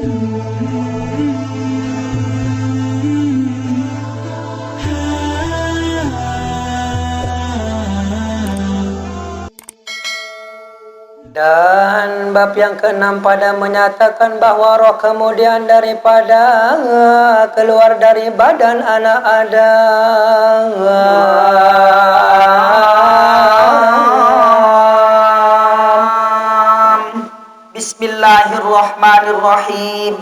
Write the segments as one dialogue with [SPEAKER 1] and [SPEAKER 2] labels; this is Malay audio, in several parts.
[SPEAKER 1] Dan bab yang keenam pada menyatakan bahwa roh kemudian daripada keluar dari badan anak Adam.
[SPEAKER 2] Bismillahirrahmanirrahim.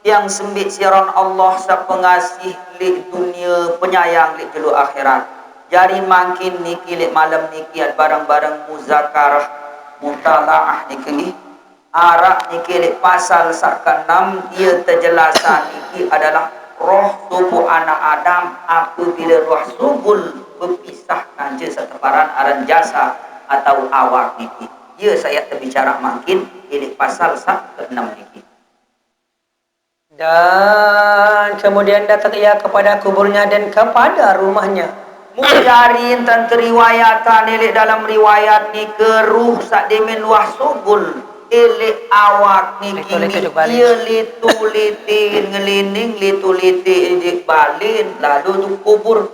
[SPEAKER 2] Yang sembit siaran Allah sa pengasih lik dunia, penyayang lik jelu akhirat. Jari makin niki lik malam niki barang-barang muzakarah mutalaah niki arak niki lik pasal sa-6 dia terjelasan niki adalah roh tubuh anak Adam apabila roh subul berpisahkan je seteparan aran jasa atau awak niki. Ya saya terbicara makin ilik pasal sa-6 niki.
[SPEAKER 1] Dan kemudian datang ia kepada kuburnya dan kepada rumahnya.
[SPEAKER 2] Mujarin dan teriwayatan ilik dalam riwayat ni keruh sak demen luah subul ilik awak niki ia litu-litin ngelining litu-litin ijik balin lalu tu kubur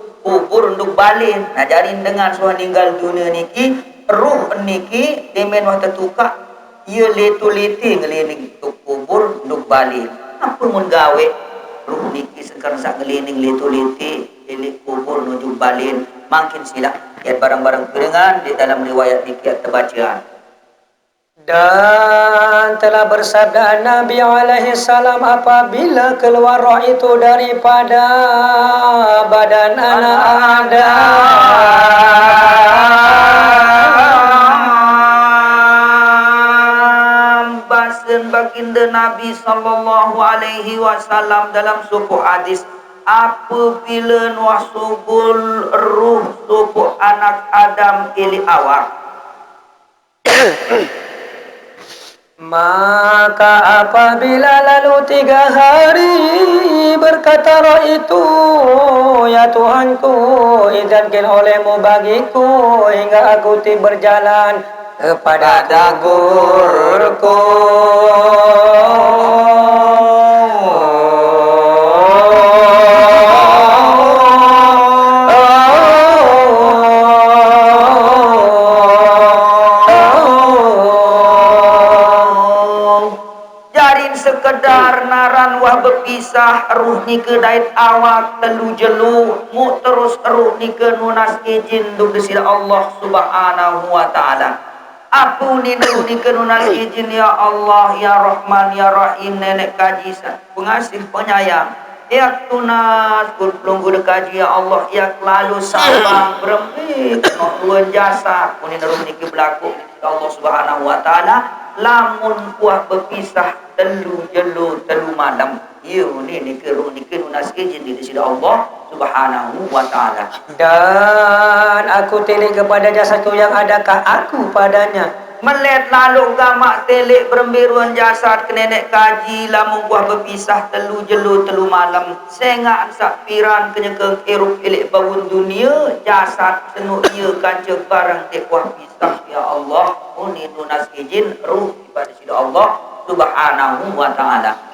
[SPEAKER 2] untuk balin. Nah jarin dengan suah ninggal dunia niki ruh niki demen wah tertukar ia litu-litin ngelining tu kubur untuk balin. Apa mun gawe ruh niki sekarang sak ngelining litu-litin ilik kubur menuju balin makin silap lihat barang-barang piringan di dalam riwayat dikit terbacaan.
[SPEAKER 1] Dan telah bersabda Nabi alaihi salam apabila keluar roh itu daripada badan anak Adam,
[SPEAKER 2] basen baginda Nabi sallallahu alaihi wasallam dalam sebuah hadis, apabila nuah subul ruh tubuh anak Adam ili awak
[SPEAKER 1] maka apabila lalu 3 hari berkata roh itu, ya Tuhanku, izinkan olehmu bagiku hingga aku berjalan kepada kuburku.
[SPEAKER 2] sekedar naran wah berpisah ruh ni ke dait awak telu jelu mu terus ruh ni ke nunas izin duk desira Allah subhanahu wa ta'ala. Apa ni ruh ni ke nunas izin ya Allah ya Rahman ya Rahim nenek kaji pengasih penyayang ya tunas kulunggu dekaji ya Allah ya lalu sabang berembik tuan jasa ni ruh ni ke berlaku Allah subhanahu wa ta'ala lamun kuah berpisah telu jelu telu malam ieu ni keruh ni nunas izin di sisi Allah subhanahu wa ta'ala.
[SPEAKER 1] Dan aku telik kepada jasadku yang adakah aku padanya.
[SPEAKER 2] Melet lalu gamak telik berembiruan jasad ke nenek kaji lamun kuah berpisah telu jelu telu malam sengak sapiran kenyekeng erup elik bawun dunia jasad senu ia kanca barang dek kuah pisah ya Allah uni nunas izin ruh kepada sisi Allah subhanahu wa ta'ala.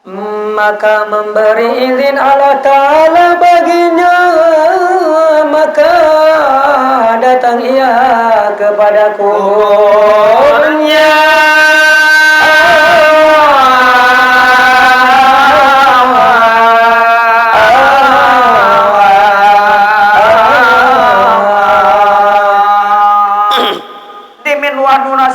[SPEAKER 1] Maka memberi izin Allah Ta'ala baginya, maka datang ia kepada kuburnya.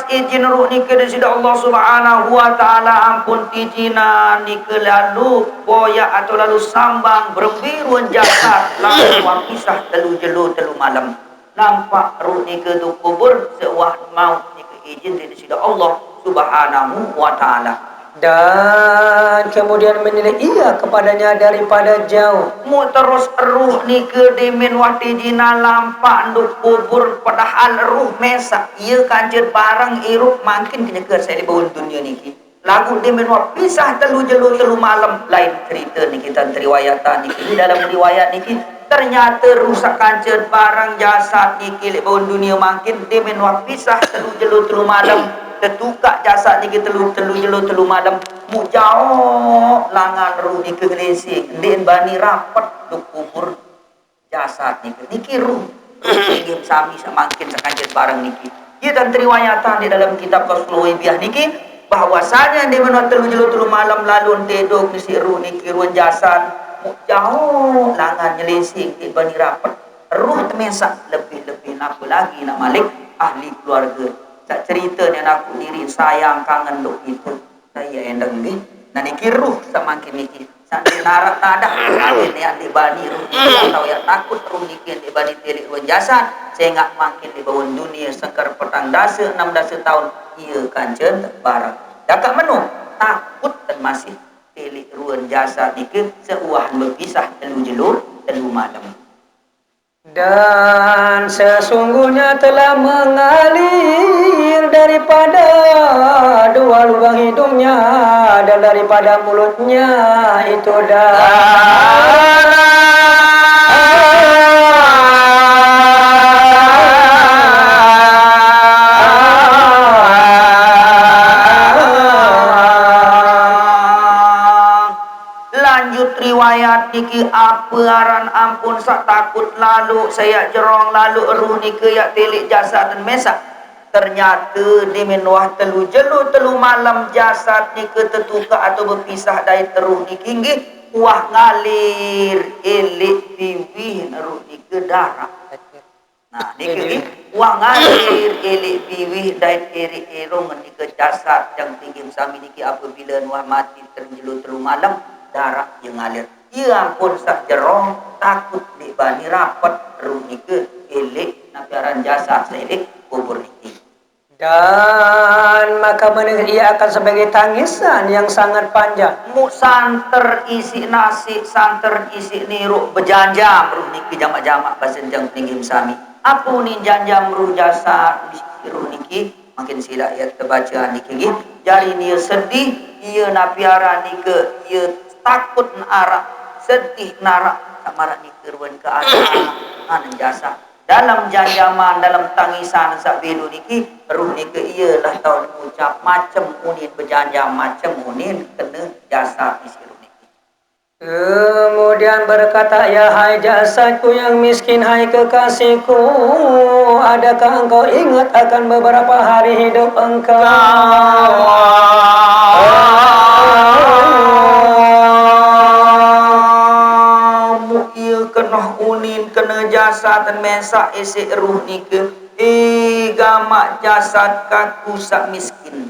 [SPEAKER 2] Izin ruh ni ke dari Allah subhanahu wa ta'ala ampun izina ni ke lalu boya atau lalu sambang berbiruan jasad lalu wapisah telu jelu telu malam nampak ruh ni ke tu kubur sewah maut ni ke izin dari Allah subhanahu wa ta'ala.
[SPEAKER 1] Dan kemudian menilai ia kepadanya daripada jauh.
[SPEAKER 2] Mu terus ruh ni ke dimin wati jina lampak nduk kubur padahal ruh mesak ia kanjir barang irup makin kenyekar saya di bawah dunia niki lagu dimin wah pisah telu jelu telu malam lain cerita niki dan riwayatan niki dalam riwayat niki ternyata rusak kanjir barang jasad niki di bawah dunia makin dimin wah pisah telu jelu telu malam tertukak jasad ni telu jelo telu malam mu jauh langan ruh ni ke gelesing den bani rapat duk kubur jasad niki ruh ingin sami semakin sekajen barang niki. Ia dan riwayatan di dalam kitab Qaslul Biah niki bahwasanya di mana telu jelo telu malam lalu tedok si ruh niki ruh jasad mu jauh langan nyelesing di bani rapat ruh temesak lebih-lebih apa lagi nak malik ahli keluarga. Tak cerita ni aku diri sayang kangen duk itu. Saya endang ni. Nah niki ruh semakin niki. Sampai narak tak ada makin yang di bani ruh atau yang takut ruh niki di bani telik ruh jasad. Saya ngak makin di bawah dunia sekar petang dasa 16 tahun ia kancen barang. Dakak menu takut dan masih telik ruh jasad niki seuah berpisah telu jelur telu malam.
[SPEAKER 1] Dan sesungguhnya telah mengalir daripada dua lubang hidungnya dan daripada mulutnya itu
[SPEAKER 2] riwayat niki apa aran ampun sak takut lalu saya jerong lalu ruh niki ya telik jasad dan mesak ternyata di menuah telu jelu telu malam jasad niki tertukar atau berpisah dari ruh niki nggih wah ngalir elik piwih ruh niki darah. Nah niki wah ngalir elik piwih dari eri erong niki jasad yang tinggi sami niki apabila nuah mati terjelu telu malam darah yang ngalir. Ia pun sak jerong takut di bani rapat ruh niki elek napiaran jasa selik kubur niki.
[SPEAKER 1] Dan maka mendengar ia akan sebagai tangisan yang sangat panjang.
[SPEAKER 2] Mu santer isi nasi, santer isi niru berjanjam ruh niki jamak-jamak basenjang tinggi sami. Apa ni janjam ruh jasa di ruh niki makin sila ia terbaca niki jari ni sedih ia napiaran niki ia takut narak sedih narak samarak ni keruan keadaan jasa dalam janjaman dalam tangisan sak belu niki ruh niki ialah tahu ucap macam unin berjanjam macam unin kena jasa isi ruh niki.
[SPEAKER 1] Kemudian berkata, ya hai jasadku yang miskin, hai kekasihku, adakah engkau ingat akan beberapa hari hidup engkau?
[SPEAKER 2] Kena unin kena jasad dan mesak isi ruh niki gamak jasad kaku sak miskin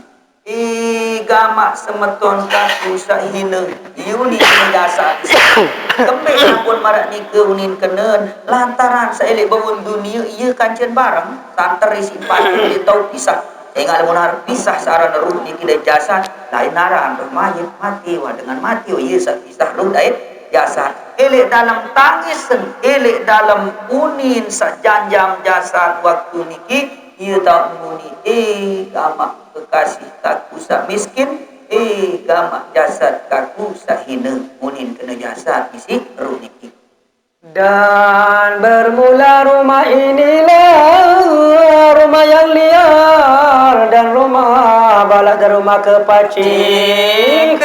[SPEAKER 2] gamak semeton kaku sak hina unin jasad kembali ampun marak niki unin kena lantaran saelek bangun dunia ia kancen barang santer isi pati dia tahu pisah ingat lamun pisah saran ruh niki dan jasad lain naran mayit mati wah dengan mati ia sak pisah ruh dan jasad elek dalam tangisan elek dalam unin sajanjam jasad waktu niki ia tak muni gamak kekasih kaku sak miskin gamak jasad kaku sak hina unin kena jasad isi ruh niki.
[SPEAKER 1] Dan bermula rumah inilah rumah yang liar dan rumah balak dan rumah kepacikan.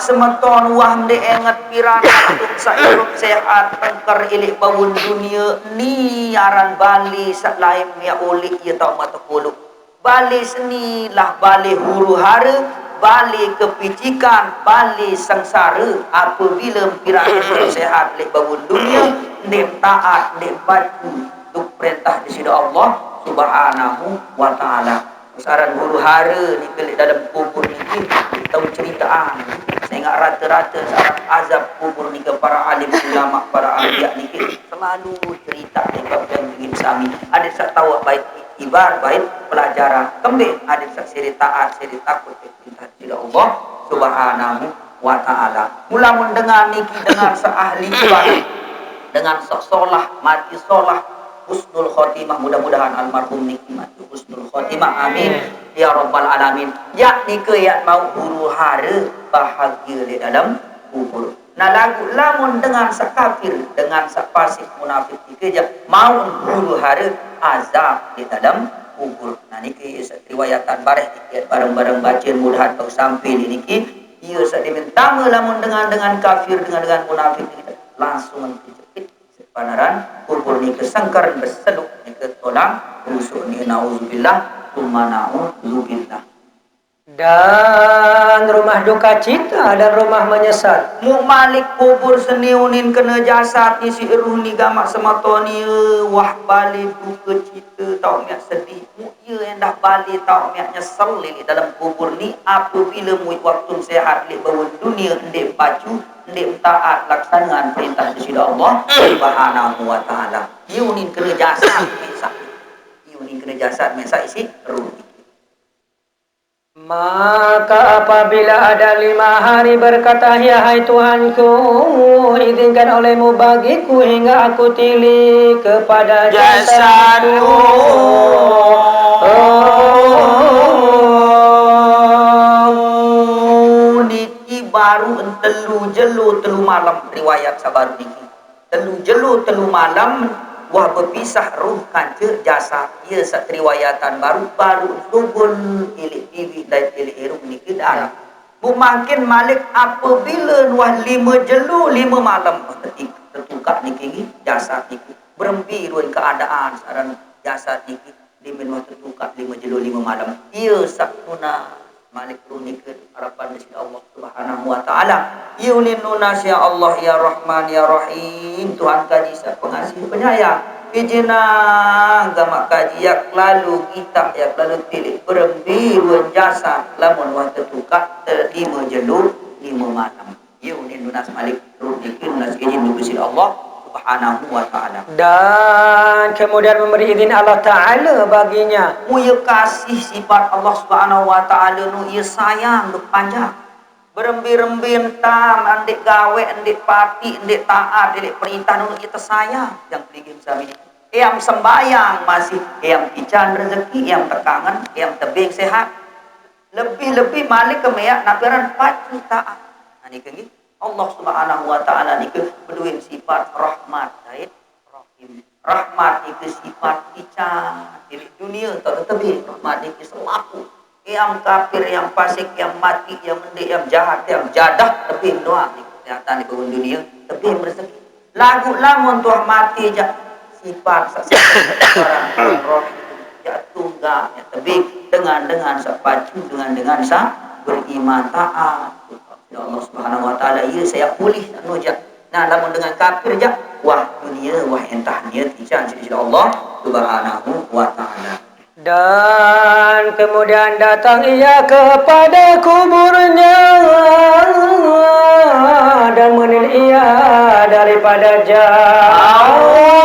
[SPEAKER 2] Semeton wah de engat pirana tung sairup sehat tengker ilik bangun dunia ni aran bali sak lain ya uli ia tau mata puluk bali seni lah bali huru hara bali kepicikan bali sengsara apabila pirana sehat ilik bangun dunia dem taat dem patuh tuk perintah di sida Allah Subhanahu wa taala. Saran huru hara ni kelik dalam kubur ni tahu ceritaan sehingga rata-rata saran azab kubur ni ke para alim ulama para ahli ni selalu cerita tentang yang sami ada sak tahu baik ibar baik pelajaran kembali ada sak seri taat seri takut perintah tidak Allah Subhanahu wa taala. Mula mendengar niki dengan seahli ibadah dengan sok solah mati solah husnul khotimah, mudah-mudahan almarhum niki mati husnul khotimah, amin ya rabbal alamin. Ya nike ya mau huru hara bahagia di dalam kubur. Nah lagu lamun dengan sakafir, dengan sakfasik munafik nike ja mau huru hara azab di dalam kubur. Nah niki riwayatan bareh niki bareng-bareng bacaan mudahan tau sampai di niki ieu sadiminta lamun dengan kafir dengan munafik niki langsung kejepit sepanaran kubur niki sangkar berseluk niki tolang rusuk ni nauzubillah tsumma nauzubillah.
[SPEAKER 1] Dan rumah duka cita dan rumah menyesal.
[SPEAKER 2] Mu malik kubur seniunin kena jasad ni si ruh ni gamak sematoni wah balik duka cita tau miak sedih. Mu ye yang dah balik tau miak nyesel li dalam kubur ni apabila mu waktu sehat li bawa dunia ndek baju ndek taat laksanaan perintah dari Allah Subhanahu wa taala. Yunin kena jasad mesak. Yunin kena jasad mesak isi ruh.
[SPEAKER 1] Maka apabila ada 5 hari berkata, ya hai Tuhanku, izinkan olehmu bagiku hingga aku tilik kepada jasadku.
[SPEAKER 2] Niki baru telu malam riwayat sabar niki. Telu malam wah berpisah ruh kanca jasa ia sak riwayatan baru tubul ilik TV dan ilik irung niki dah mungkin malik apabila wah 5 malam ketika tertukar niki jasa niki berempi ruan keadaan saran jasa niki limin wah tertukar 5 malam ia sak tuna malik ruh niki harapan dari Allah Subhanahu wa taala yunin nunas ya Allah ya Rahman ya Rahim Tuhan kaji pengasih penyayang ijina gamak kaji yak lalu kita yak lalu tilik berembi jasa lamun wa tetuka 5 malam yunin nunas malik ruh niki nunas izin dari Allah Subhanahu wa taala.
[SPEAKER 1] Dan kemudian memberi izin Allah Ta'ala baginya.
[SPEAKER 2] Mu ye kasih sifat Allah Subhanahu wa taala nu ye sayang duk panjang. Berembi-rembi entam andik gawe andik pati andik taat andik perintah nu kita sayang yang pergi sami. Yang sembayang masih yang pican rezeki yang tekangan yang tebing sehat. Lebih-lebih malik kemeyak napiran pati taat. Nah ni kengi Allah Subhanahu wa taala ni berduin sifat rahmat dait rahim. Rahmat itu sifat pican di dunia tak tetapi rahmat itu selaku yang kafir yang fasik yang mati yang mendik yang jahat yang jadah tapi doa di kesehatan di dunia tapi rezeki lagu lamun tuah mati ja sifat seseorang roh ya tunggal ya tebik dengan sepacu dengan sa beriman taat ya Allah Subhanahu wa taala ia saya pulih anu ja nah lamun dengan kafir ja wah dunia wah entah niat ican sisi Allah Subhanahu wa taala.
[SPEAKER 1] Dan kemudian datang ia kepada kuburnya dan menilai ia daripada jauh.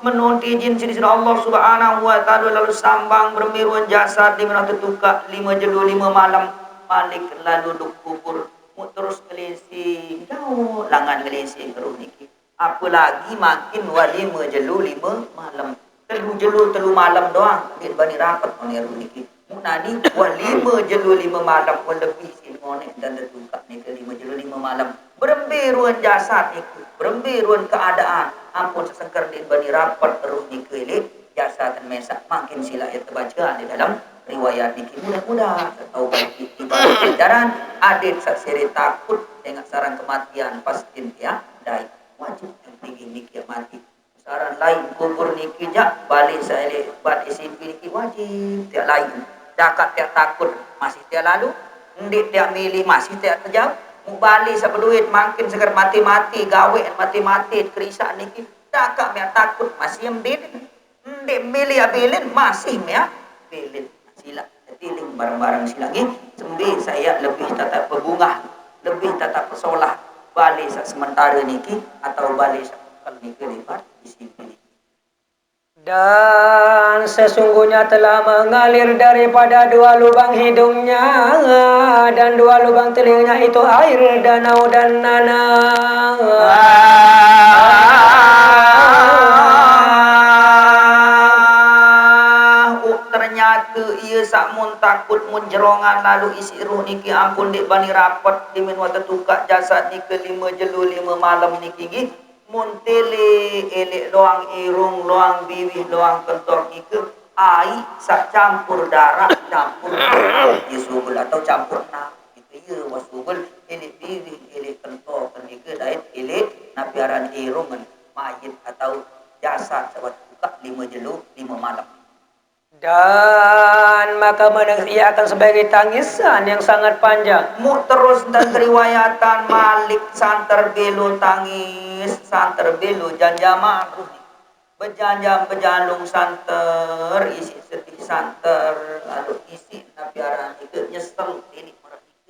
[SPEAKER 2] Menunti izin sini Allah Subhanahu wa taala lalu sambang bermiruan jasad di mana tertukar 5 malam malik lalu duk kubur mu terus ngelisi jauh langan ngelisi terus niki apalagi makin wa 5 malam telu malam doang di bani rapat oni niki mu nadi wa 5 malam pun lebih simone dan tertukar niki 5 malam berembiruan jasad niki berembiruan keadaan ampun sesengker di bani rapat terus dikelik jasa dan mesak makin sila ya terbaca di dalam riwayat niki mudah-mudahan tahu baik ibarat edaran adik saksiri takut dengan sarang kematian pasti ya dai wajib yang tinggi niki mati saran lain kubur niki jak balik saya buat SMP niki wajib tiap lain dakat tiap takut masih tiap lalu ndik tiap milih masih tiap terjauh mubali sepeluit makin segar mati-mati gawe mati-mati kerisa niki dakak mea takut masih yang bilin ndek milih abilin masih mea bilin sila tiling barang-barang sila ngi sembi saya lebih tatap berbunga lebih tatap pesolah balik sementara niki atau balik sekal niki lebar di sini.
[SPEAKER 1] Dan sesungguhnya telah mengalir daripada dua lubang hidungnya dan dua lubang telinganya itu air danau dan nanah.
[SPEAKER 2] Ternyata ia sakmun takut mun jerongan lalu isi ruh niki ampun dik bani rapat di min wata tukak jasad niki 5 jelu 5 malam niki gi mun tele elek loang irung loang biwih loang kentor niki ai sak campur darah campur isubul atau campur na itu ya wasubul elek biwih elek kentor niki dait elek napiaran irung mayit atau jasad sabat tukak 5 jelu 5 malam.
[SPEAKER 1] Dan maka menangis ia akan sebagai tangisan yang sangat panjang.
[SPEAKER 2] Terus dan riwayatan Malik santer belu tangis santer belu janjama bejanjam bejalung santer isi sedih santer lalu isi napiaran itu nyesel ini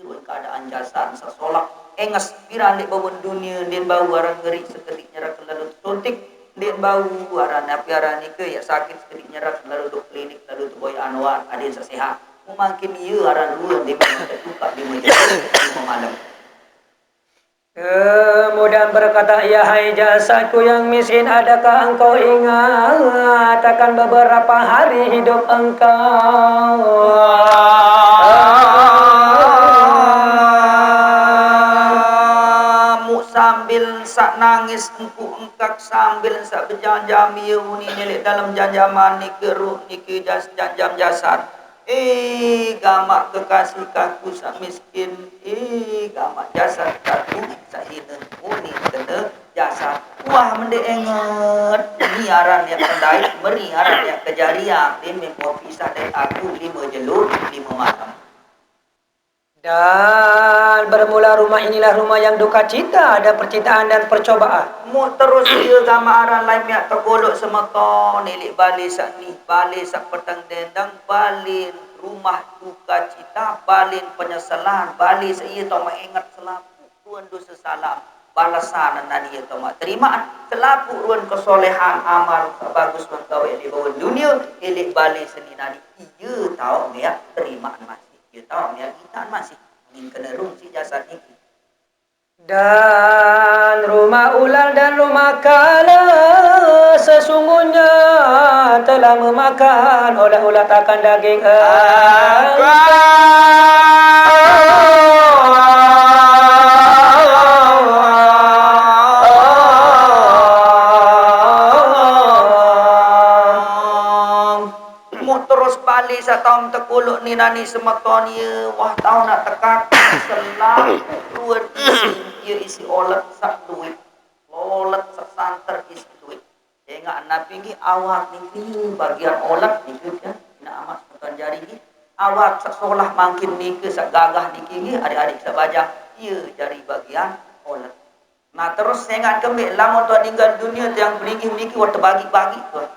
[SPEAKER 2] mereka keadaan jasad sesolak enges piran di bawah dunia din bau arang ngeri sekedik nyerah lalu suntik din bau arang napiaran itu ya sakit sekedik nyerah lalu duk klinik lalu tu boy anwar adin sesehat mungkin iya arang dua di mana terbuka di malam.
[SPEAKER 1] Kemudian berkata, ya hai jasadku yang miskin, adakah engkau ingat akan beberapa hari hidup engkau?
[SPEAKER 2] Sambil sak nangis engkak sambil sak berjanjam uni nelik dalam janjaman niki ruh niki janjam jasad. Gamak kekasih kaku sak miskin, gamak jasad kaku sak hina uni kena jasad. Wah mende enget ni aran yang kendai meri aran yang kejarian din memang pisah dari aku 5 jelu 5 malam.
[SPEAKER 1] Dan bermula rumah inilah rumah yang duka cita, ada percintaan dan percobaan.
[SPEAKER 2] Terus dia gamaran lain miak tergolok semeka nelik balik sak ni balik sak petang dendang balik rumah duka cita balik penyesalan balik saya tau ingat selapu ruan dosa salam balasan nani ya tau terima selapu ruan kesolehan amal bagus gawe di bawah dunia elik balik seni nani iya tau miak terima masih iya tau miak kita masih ingin kena rum si jasad ini.
[SPEAKER 1] Dan rumah ular dan rumah kala sesungguhnya telah memakan ulat-ulat akan daging
[SPEAKER 2] terus balik satau tekuluk ni nani semeton ye wah tau nak tekak selang ruan isi olet sak duit olet sak santer isi duit tengok nabi ni awak ni bagian olet ni kan nak amat bukan jari ni awak sak solah makin ni ke sak gagah ni adik-adik sak bajang ia jari bagian olet. Nah terus tengok kembali lama tuan tinggal dunia yang beringin ni waktu bagi-bagi tuan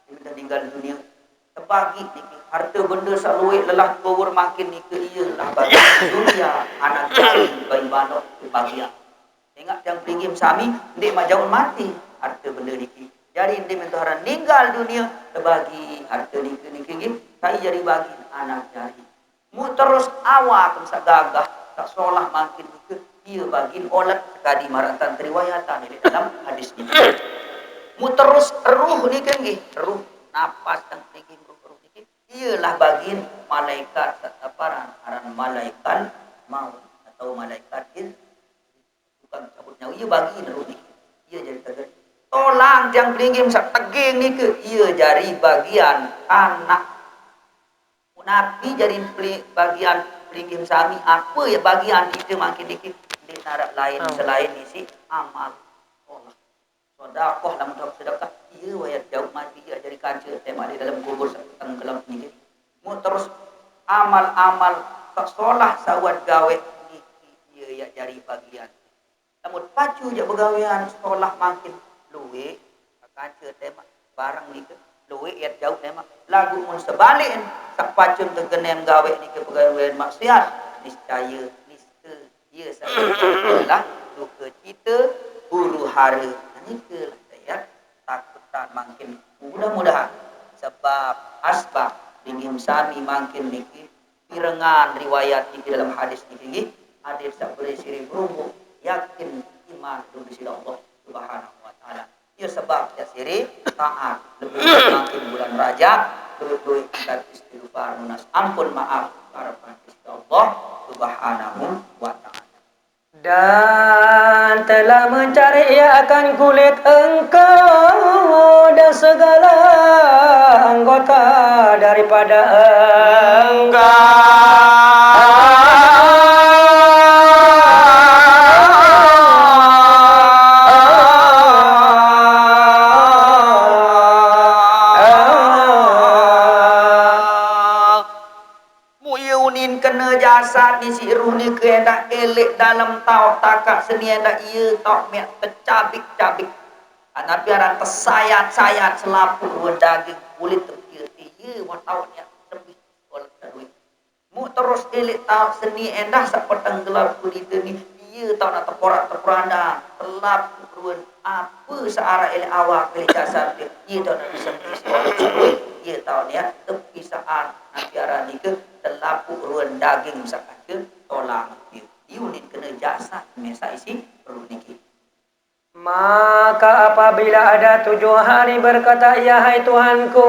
[SPEAKER 2] kita tinggal dunia terbagi niki harta benda saluit lelah power makin niki iyalah bagi dunia anak jari bayi banok bahagia tengok yang pinggim sami ndik majau mati harta benda niki jadi ndik mentuharan ninggal dunia terbagi harta niki kai jadi bagi anak jari mu terus awak sak gagah tak solah makin niki ia bagi olat kadi maratan riwayatan di dalam hadis ini mu terus ruh niki nggih ruh napas dan tinggi ruh ini ialah bagian malaikat aran malaikat maut atau malaikat bukan cabut nyawa ia bagian ruh ini ia jadi tegak tolang yang tinggi sak teging ni ke ia jadi bagian anak nabi jadi bagian tinggi sami apa ya bagian kita makin dikit di narak lain selain isi amal Allah sedekah dalam sedekah ia wayat jauh mati ia jadi kaca tema di dalam kubur tenggelam ni mu terus amal-amal sekolah sawat gawe ni ia ya jadi bagian namun pacu je begawean sekolah makin luwe kaca tema barang ni ke luwe ia jauh tema lagu mun sebalik sak pacun tergenem gawe ni ke begawean maksiat niscaya ia salah duka cita huru hara ni ke lah ya takutan makin Mudah-mudahan sebab asbab dingin sami makin niki pirengan riwayat di dalam hadis niki hadis tak boleh siri berubu yakin iman kepada Allah Subhanahu wa taala. Ya sebab ya siri taat lebih makin bulan Rajab lebih kita istighfar munas ampun maaf harapan Allah Subhanahu wa taala.
[SPEAKER 1] Dan telah mencari ia akan kulit engkau dan segala anggota daripada
[SPEAKER 2] Muyunin kena jasad di si ruh ni ke hendak elek dalam tau takak seni hendak ia tau mek tercabik-cabik. Nabi aran tersayat-sayat selaput ruang daging kulit terkira ia watau ni lebih oleh duit. Mu terus elek tau seni endah sak petang gelap kulit ni ia tau nak terporak-terporanda telap ruang apa searah elek awak elek jasad dia ia tau nak disembih ia tau ni terpisaan Nabi aran ni ke telapuk ruang daging sakaja tolang dia. Unit kena jasad mesa isi perlu niki.
[SPEAKER 1] Maka apabila ada 7 hari berkata, ya hai Tuhanku,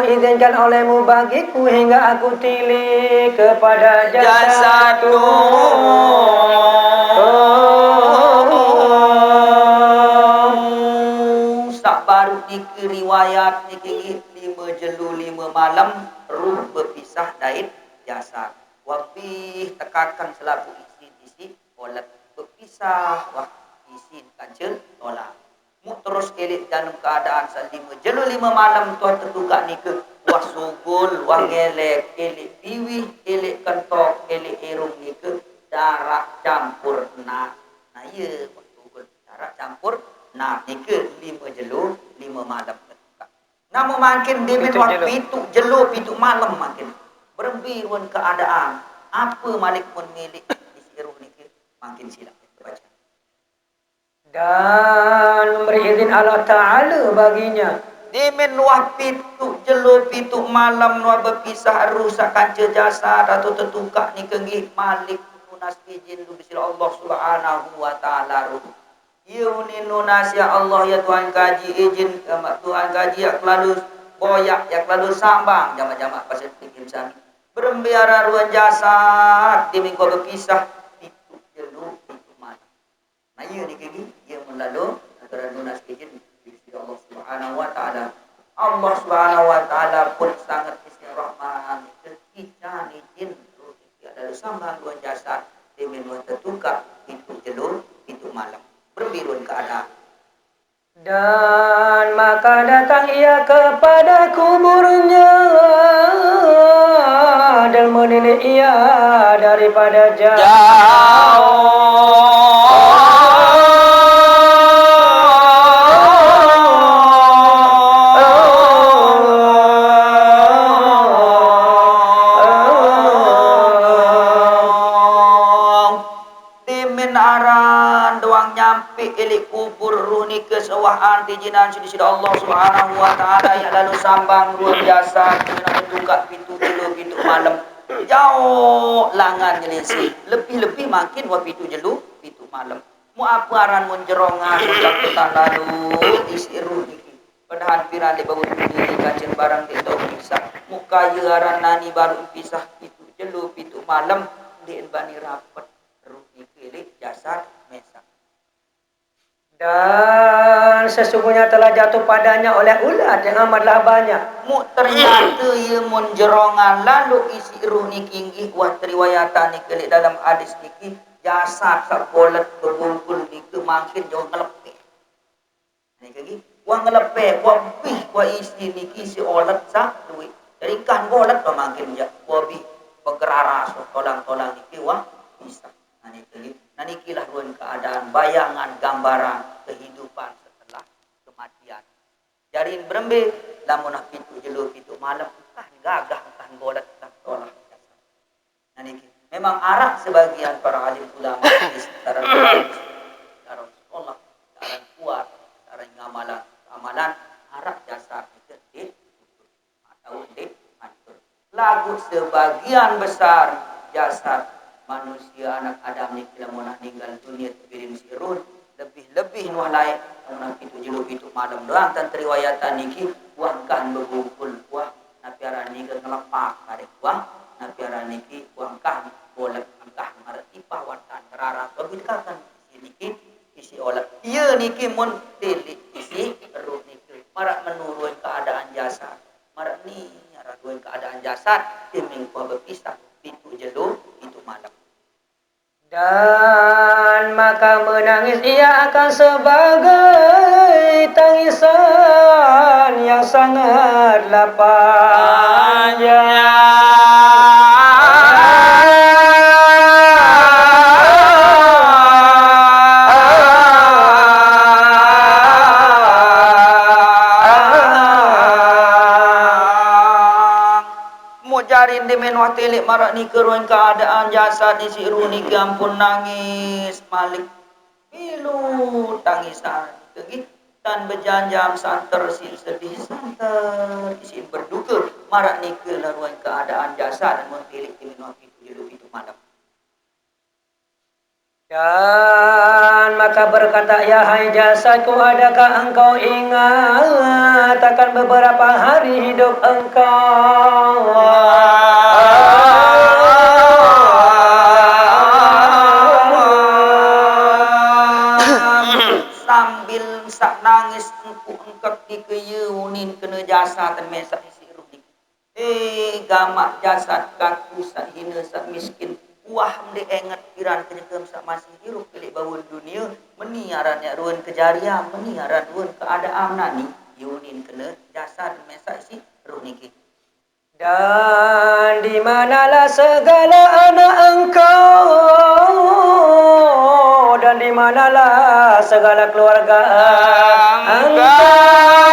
[SPEAKER 1] izinkan olehmu bagiku hingga aku tilik kepada jasadku.
[SPEAKER 2] Sak baru niki riwayat niki 5 jelu 5 malam ruh berpisah dari jasad. Wapih tekakan selaku isi olat berpisah wah isin kancel tolak. Mu terus elik dalam keadaan 5 jelu 5 malam tuan tertugak ni ke wah sugul wah ngelek elik piwih elik kentok elik erung ni ke darah campur nak. Nah ya wah sugul darah campur nak ni ke 5 jelu 5 malam tertugak. Namun makin dimin wah pitu malam makin berbiruan keadaan apa malik pun milik isi erung ni ke makin silap baca.
[SPEAKER 1] Dan memberi izin Allah Ta'ala baginya.
[SPEAKER 2] Dimin nuah pitu jelo pitu malam nuah berpisah rusak kanca jasad atau tertukak ni kengih malik nunas izin du bisir Allah Subhanahu wa taala ruh. Ya nunas ya Allah ya Tuhan kaji izin Tuhan kaji ya lalu boyak ya lalu sambang jama-jama pasal pikim sami. Berembiara ruang jasad dimin kau berpisah pitu jelo pitu malam. Nah iya ni kegi ia melalu antara lunas izin di Allah Subhanahu wa taala. Allah Subhanahu wa taala pun sangat Rahman ketika izin ada sambang dua jasad demi tertukar itu jelur itu malam berbirun keadaan.
[SPEAKER 1] Dan maka datang ia kepada kuburnya dan menilik ia daripada jauh.
[SPEAKER 2] Elik kubur ruh ni kesewahan di jinan sidi Allah Subhanahu wa taala yang lalu sambang ruh biasa dengan bertukar pintu pintu malam jauh langan ngelisi lebih-lebih makin wa pintu jelu pintu malam mu aparan mun jerongan mucapetan lalu isi ruh niki padahal piran di bawah ini kancen barang di tau bisa muka aran nani baru pisah pintu jelu pintu malam di bani rapat ruh niki elik jasad mesa.
[SPEAKER 1] Dan sesungguhnya telah jatuh padanya oleh ulat yang amatlah banyak.
[SPEAKER 2] Mu ternyata ia menjerongan lalu isi ruh ni kinggi wah teriwayatan ni kelik dalam hadis niki jasad sakolet berbungkul ni ke makin jauh ngelepeh. Ni kaki wah ngelepeh wah bih wah isi niki si olet sak duit. Jadi kan olet wah makin ja wah bih bergeraras tolang-tolang niki wah bisa. Ni kaki niki lah ruang keadaan bayangan gambaran kehidupan setelah kematian. Jarin berembe lamun pintu jelo pintu malam entah gagah entah golat entah tolak. Nah niki memang arak sebagian para alim ulama di sekitar sekarang sekolah sekarang kuat sekarang amalan arak jasad lagu sebagian besar jasad manusia anak Adam ni lamun ninggal dunia tepirin sirun lebih-lebih nu lain mun kitu jiluk itu malam doang tan riwayatan niki wangkan bebungkul wah napiara ninggal ngelepak karek wah napiara niki wangkan boleh angkah ngarti pawatan rara lebih kan niki isi oleh ieu niki mun tilik isi ruh niki marak menurun keadaan jasad marak ni raguan keadaan jasad timing ku berpisah itu jelu itu malam
[SPEAKER 1] dan maka menangis ia akan sebagai tangisan yang sangatlah
[SPEAKER 2] jarin di menwah telik marak ni keruan keadaan jasad ni si runi ampun nangis malik pilu tangisan kegi dan berjanjam santer si sedih santer isi berduka marak ni ke laruan keadaan jasad dan mentelik di menwah itu malam
[SPEAKER 1] dan maka berkata ya hai jasadku adakah engkau ingat akan beberapa hari hidup engkau
[SPEAKER 2] sambil sak nangis engkep dikeyeunin kena jasad dan mesak isi ruh gamak jasad kaku sak hina sak miskin wah mde enget piran kenyekam sak masih hirup pilih bawun dunia meniaran ya ruan kejarian meniaran ruan keadaan nani yunin kena jasad mesak isi ruh niki
[SPEAKER 1] dan di manalah segala anak engkau dan di manalah segala keluarga engkau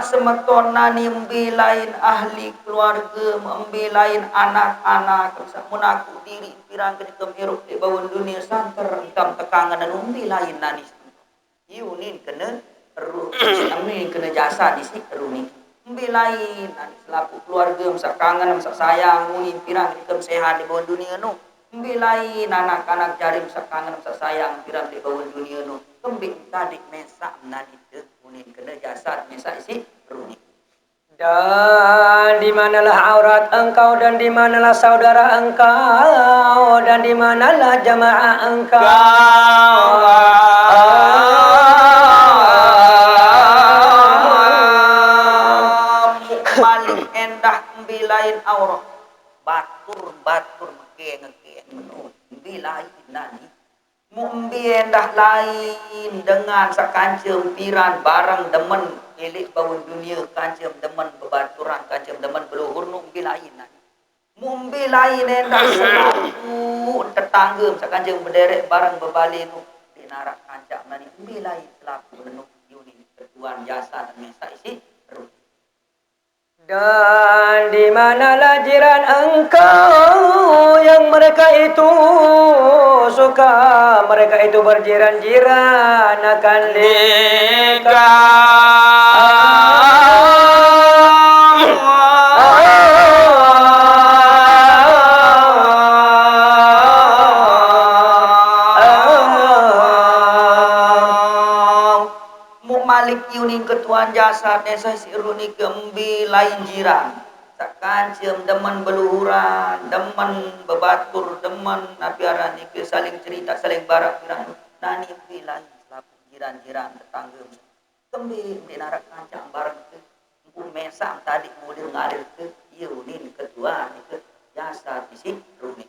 [SPEAKER 2] semeton nani membilain ahli keluarga membilain anak-anak mun aku diri pirang kedekem hirup di bawah dunia santer hitam tekangan dan membilain nani yunin kena ruh amin kena jasa di situ ni membilain nani selaku keluarga masak kangen masak sayang mungkin pirang kedekem sehat di bawah dunia nu membilain anak-anak jari masak kangen masak sayang pirang di bawah dunia nu kembing tadi mesak nani teu munin kena jasa mesak isi ruh
[SPEAKER 1] dan di manalah aurat engkau dan di manalah saudara engkau dan di manalah jamaah engkau
[SPEAKER 2] paling endah bilain aurat batur ngeke menurut bilain nani mumbi endah lain dengan sakancem piran barang demen elik bawun dunia kancem demen bebaturan kancem demen beluhur mumbi lain mumbi lain endah selaku tetangga sakancem berderet barang bebalin dinarak kancam nani mumbi lain selaku menuk yuni ketuan jasa dan mesa isi ruh
[SPEAKER 1] dan di manalah jiran engkau yang mereka itu suka mereka itu berjiran-jiran akan leka
[SPEAKER 2] malik yuning ketuan jasad desa siruni kembi lain jiran sakancem demen beluhuran demen bebatur demen napiaran iki saling cerita saling barak pirang nani bilang selaku jiran-jiran tetangga kembi dinarak kancang bareng ke empun mesang tadi mulir ngalir ke yunin ketuan ke jasad isi runi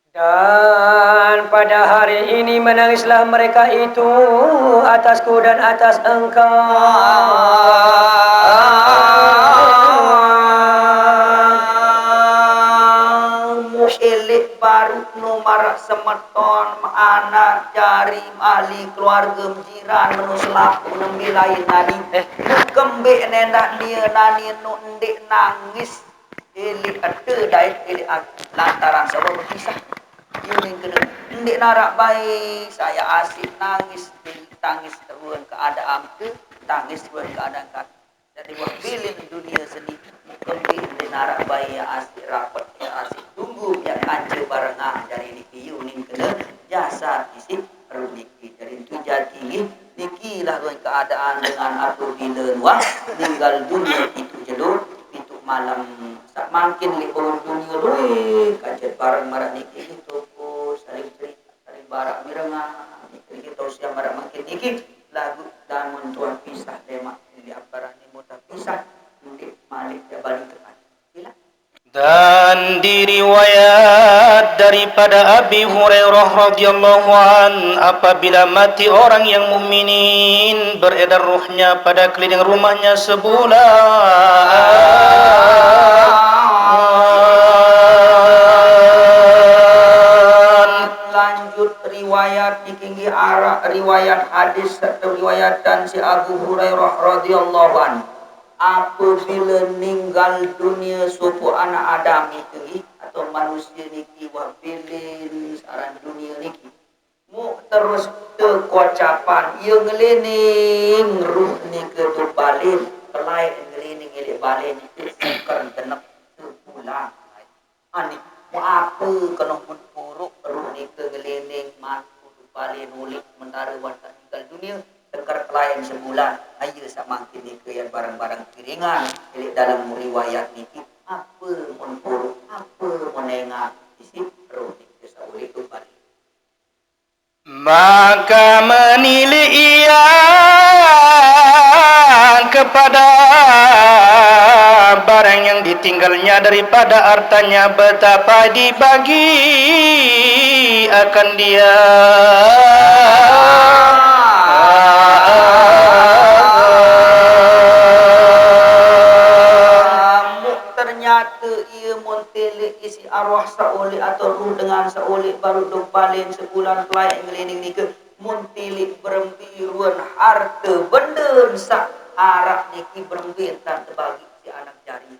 [SPEAKER 1] dan pada hari ini menangislah mereka itu atasku dan atas engkau
[SPEAKER 2] elik baru nomor semeton anak jari ahli keluarga jiran menu selaku nembi lain nani kembik nendak dia nani nundik nangis elik ada dait elik lantaran sebab berpisah Yuning kena ndek narak baik saya asik nangis tangis terus keadaan ke tangis terus keadaan kat jadi wah bilin dunia sedih kembi ndek narak baik ya asik rapat ya asik tunggu ya kanca barengan dari niki yuning kena jasa isi perlu niki dari itu jadi niki lah keadaan dengan apabila wah meninggal dunia itu jelur itu malam makin libur dunia doi kajet bareng marak niki toko saling cerita saling barak mirengan niki kita usia marak makin niki lagu dan mentuan pisah tema di aparah ni muta pisah nanti malik ya balik ke gila.
[SPEAKER 3] Dan diriwayat daripada Abi Hurairah radhiyallahu an apabila mati orang yang mukminin beredar ruhnya pada keliling rumahnya sebulan.
[SPEAKER 2] Lanjut riwayat dikinggi arah riwayat hadis atau riwayat dan si Abu Hurairah radhiyallahu an apabila meninggal dunia suku anak Adam itu atau manusia niki wabilin saran dunia niki mu terus terkocapan ia ngelining ruh ni ke tu balin pelai ngelining ele balin itu bukan tenep sebulan ani mu apa kena pun buruk ruh ni ke ngelining mantu tu balin ulik mentara wanita tinggal dunia tekar klien sebulan ayo sak mangkin ni ke yang barang-barang kiringan milik dalam riwayat niki apa mun buruk apa menengah isi roh ni sauli tu balik
[SPEAKER 3] maka menilik ia kepada barang yang ditinggalnya daripada hartanya betapa dibagi akan dia
[SPEAKER 2] ternyata ia montelik isi arwah saoli atau ruh dengan saoli baru dok balen sebulan pelai ngelining ni ke montelik berembiruan harta benda sak arak niki berembir dan terbagi si anak jari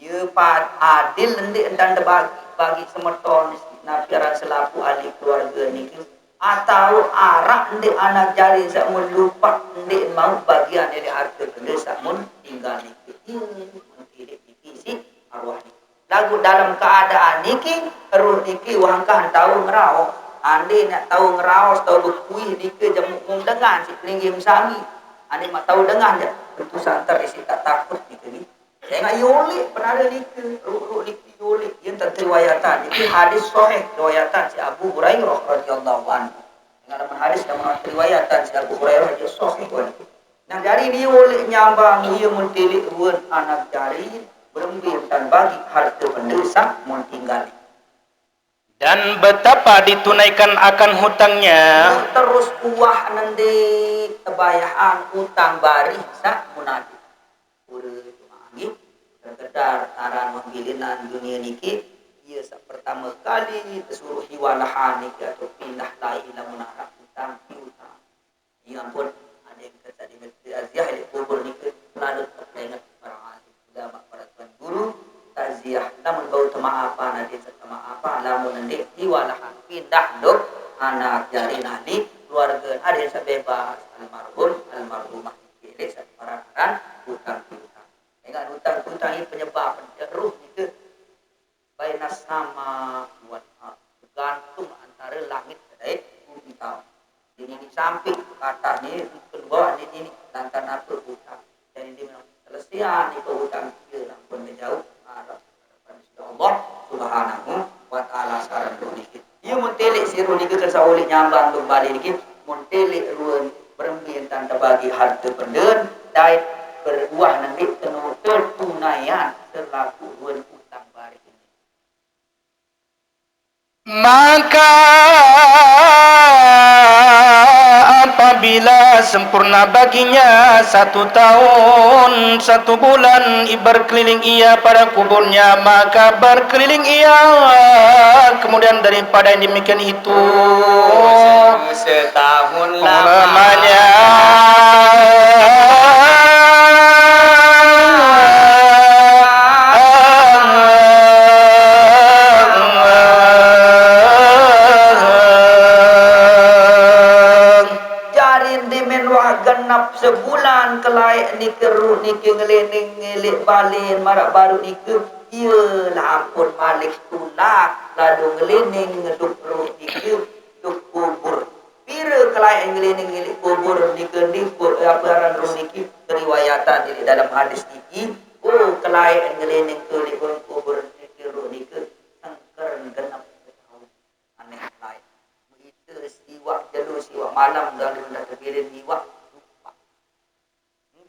[SPEAKER 2] ia pad adil ndik dan terbagi bagi semerton nafiaran selaku ahli keluarga niki atau arak ndik anak jari sak mun lupa ndik mau bagian dari harta benda sak mun tinggal niki isi arwah niki lagu dalam keadaan niki ruh niki wangkah tahu ngerau ande nak tahu ngerau tahu berkuih niki jamuk mung dengan si pelinggim sami ande mak tahu dengan je tentu santar isi tak takut niki ni saya nggak yolik pernah ada niki ruh niki yolik yang terriwayatan niki hadis sahih riwayatan si Abu Hurairah radhiyallahu anhu dalam hadis dalam riwayatan si Abu Hurairah dia sahih niki nah dari dia yolik nyambang ia mentilik ruan anak jari berembir dan bagi harta pendesak mau tinggal
[SPEAKER 3] dan betapa ditunaikan akan hutangnya
[SPEAKER 2] terus uah nanti kebayaan utang bari sak munadi ure mangi terkedar aran mangbilinan dunia niki ia sak pertama kali tersuruh hiwalahan niki atau pindah lain lamun arah utang piutang ia pun ada yang kata di Masjid Aziah di kubur niki lalu terdengar barang ulama para tuan guru taziah namun bau maafan nanti serta maafan lamun nanti diwalahan pindah dok anak jari nanti keluarga ada yang sebebas almarhumah kiri separaran hutang dengan hutang ini penyebab ruh itu bainas sama buat gantung antara langit dan bumi tahu ini di samping kata ini kedua ini lantaran apa hutang dan ini memang selesai itu hutang kita pun jauh arah Allah Subhanahu wa taala sekarang dikit. Ia mentelik siru ni ke sauli nyambang kembali dikit mentelik ruan berembin tanda bagi harta pendern dait beruah nanti tenu tertunaian selaku ruan hutang bari ini.
[SPEAKER 3] Maka apabila sempurna baginya 1 tahun 1 bulan berkeliling ia pada kuburnya maka berkeliling ia kemudian daripada yang demikian itu
[SPEAKER 2] setahun
[SPEAKER 3] lamanya
[SPEAKER 2] kelai ni keru ni ke ngeleneng ngelek balen marak baru ni ke ialah ampun malik tulak lalu ngeleneng ngeduk ru ni ke duk kubur pira kelai ngeleneng ngelek kubur ni ke ni abaran ru ni ke riwayatan di dalam hadis ni oh kelai ngeleneng ke di kubur ni ke ru ni ke sangker genap tahun aneh kelai begitu siwak jalur siwak malam lalu dah terkirim siwak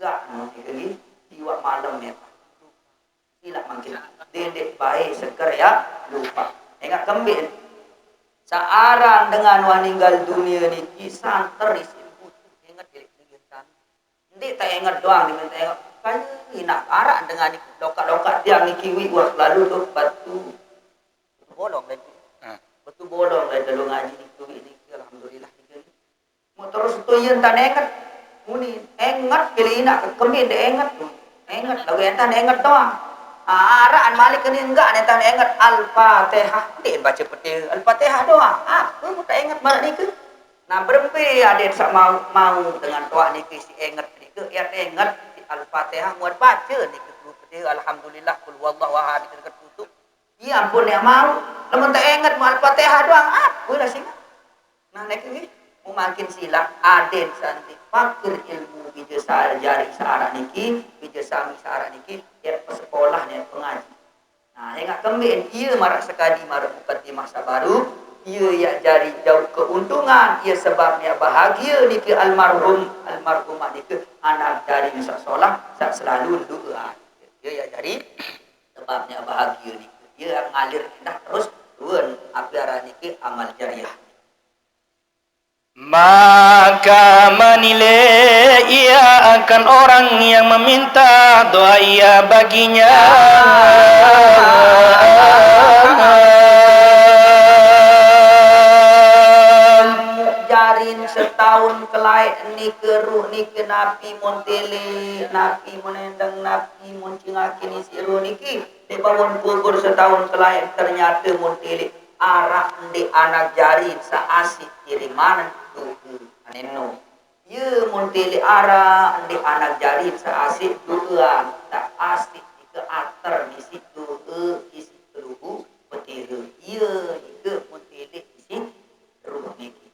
[SPEAKER 2] enggak nanti lagi siwak malam ya silap mungkin dedek baik seker ya lupa ingat kembali searang dengan meninggal dunia ni kisah terisin ingat dilihat nanti tak ingat doang diminta ingat kan nak arak dengan lokak-lokak dia ni kiwi buat lalu tu batu bolong lagi batu bolong lagi dalam ngaji ni kiwi ni alhamdulillah mau terus tu yang tak ingat muni engat pilih nak kemi de engat lagu enta engat doang araan malik ni enggak enta engat al-fatihah dia baca peti al-fatihah doang aku tak ingat marak ni ke nah berempe ada sak mau dengan doa ni ke si engat ni ke ya engat al-fatihah muat baca ni ke peti alhamdulillah kul wallahu ahad dekat tutup ya ampun yang mau lamun tak ingat mau al-fatihah doang aku dah sing nah nek ni makin silap aden santi fakir ilmu bijasa jari searah niki bijasa searah niki ya sekolah ni pengaji nah hingga kembali ia marak sekali marak bukan di masa baru ia ya jari jauh keuntungan ia sebabnya bahagia niki almarhumah niki anak dari sak solah sak selalu doa ia ya jari sebabnya bahagia niki ia ngalir dah terus turun apiara niki amal jariah
[SPEAKER 3] maka menilai ia akan orang yang meminta doa ia baginya
[SPEAKER 2] jarin setahun kelai ni keruh ni ke napi montele napi monendang napi moncingaki ni siru niki di bangun kubur setahun kelai ternyata montele arak di anak jarin seasik kiriman aneno ye montele ara di anak jarin seasik dua tak asik ke atar di situ isi ruhu petiru ye ke montele isi ruh niki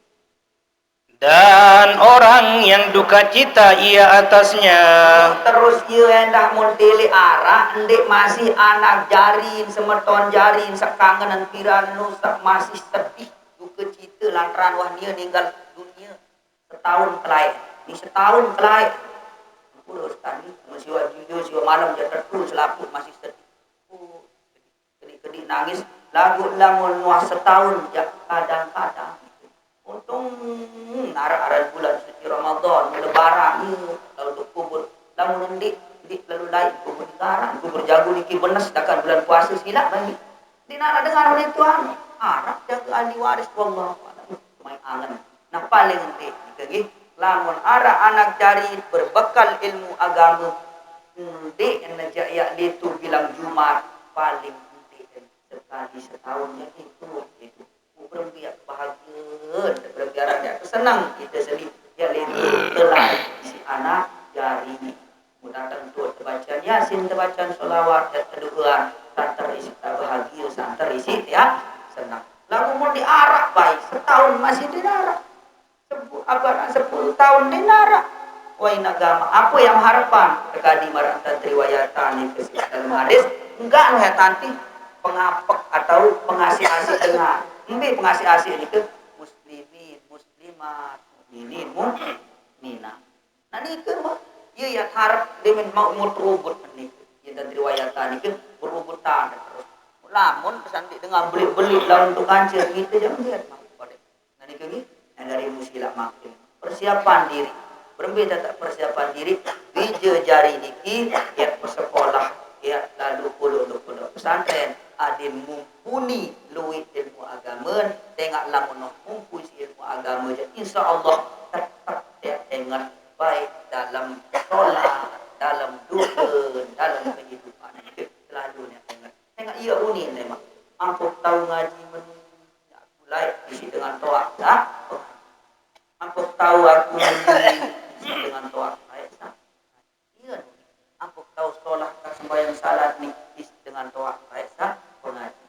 [SPEAKER 3] dan orang yang duka cita ia atasnya
[SPEAKER 2] terus ia hendak montele ara ndek masih anak jarin semeton jarin sekangenan piranu sak masih sedih duka cita lantaran wah dia ninggal dunia setahun kelai ni setahun kelai puluh tadi siwa jujur siwa malam dia tertul selaput masih sedih kedik nangis lagu lamun wah setahun ya kadang-kadang untung arah-arah bulan suci Ramadan lebaran lalu kubur lamun ndik lalu lain kubur sekarang kubur jago niki benes sedangkan bulan puasa silap bagi dinara dengan oleh Tuhan arah jaga ahli waris wallahu a'lam main angan nah paling ndik niki lamun arah anak jari berbekal ilmu agama ndik najaya itu bilang Jumat paling ndik sekali setahun itu berbiak bahagia berbiaran dia senang kita sendiri ya lebih telah si anak jari mudah tentu terbacaan yasin terbacaan solawat dan keduaan santer isi bahagia santer isi ya senang lalu mau diarak baik setahun masih dinarak 10 tahun dinarak wahai agama apa yang harapan terkadi marang tantri wayatan itu dalam hadis enggak noh ya tanti pengapek atau pengasih-asih dengar mungkin pengasih-asih ini ke muslimin, muslimat, mukminin, mukminah. Nah ini ke ia yang harap dengan mau terubut ini. Ia dan riwayatan ini ke berubutan terus. Lamun pesan dengan beli-beli lawan untuk kancil kita jangan lihat mak. Nah ini ke dari musilah makin persiapan diri. Berbeda tak persiapan diri bija jari niki ya sekolah ya lalu kulo pesantren ada mumpuni luit ilmu agama tengok lamun mumpuni ilmu agama insyaallah tetap dia ingat baik dalam solat dalam doa dalam kehidupan selalu dia ingat tengok ia unik memang aku tahu ngaji mulai isi dengan toa tak aku tahu aku isi dengan toa baik tak sembahyang salat nipis dengan toa kaisa pengaji.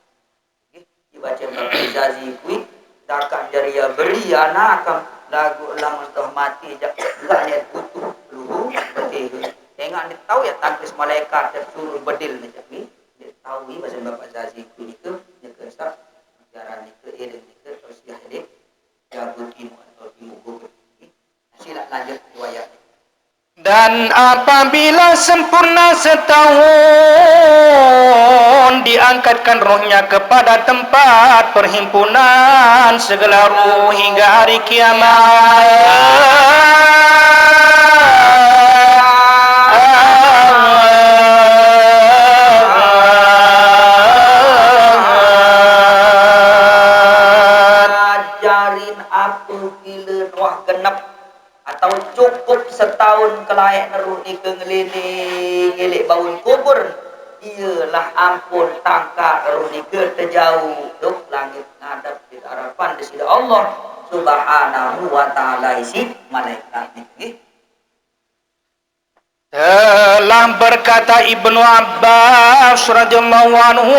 [SPEAKER 2] Nggih, dibaca Bapak Zazi kuwi zakat jariah beri anak kam lagu lamun toh mati jak enggak niat butuh luhu betul. Tengok ni tahu ya taklis malaikat tersuruh bedil macam ni. Dia tahu bahasa Bapak Zazi kuwi ke dia kesah ajaran ni ke edeng ni ke terus dia hedek jago timu atau timu gugur. Sila lanjut riwayat.
[SPEAKER 3] Dan apabila sempurna setahun, diangkatkan rohnya kepada tempat perhimpunan segala ruh hingga hari kiamat.
[SPEAKER 2] Ajarin apa bila roh genap atau cukup setahun kelayak neruh ni kengeliling elek bangun kubur, ialah ampun tangka neruh ni ke terjauh duk langit ngadap di harapan di sisi Allah Subhanahu wa taala isi malaikat ni.
[SPEAKER 3] Telah berkata Ibnu Abbas radhiyallahu anhu,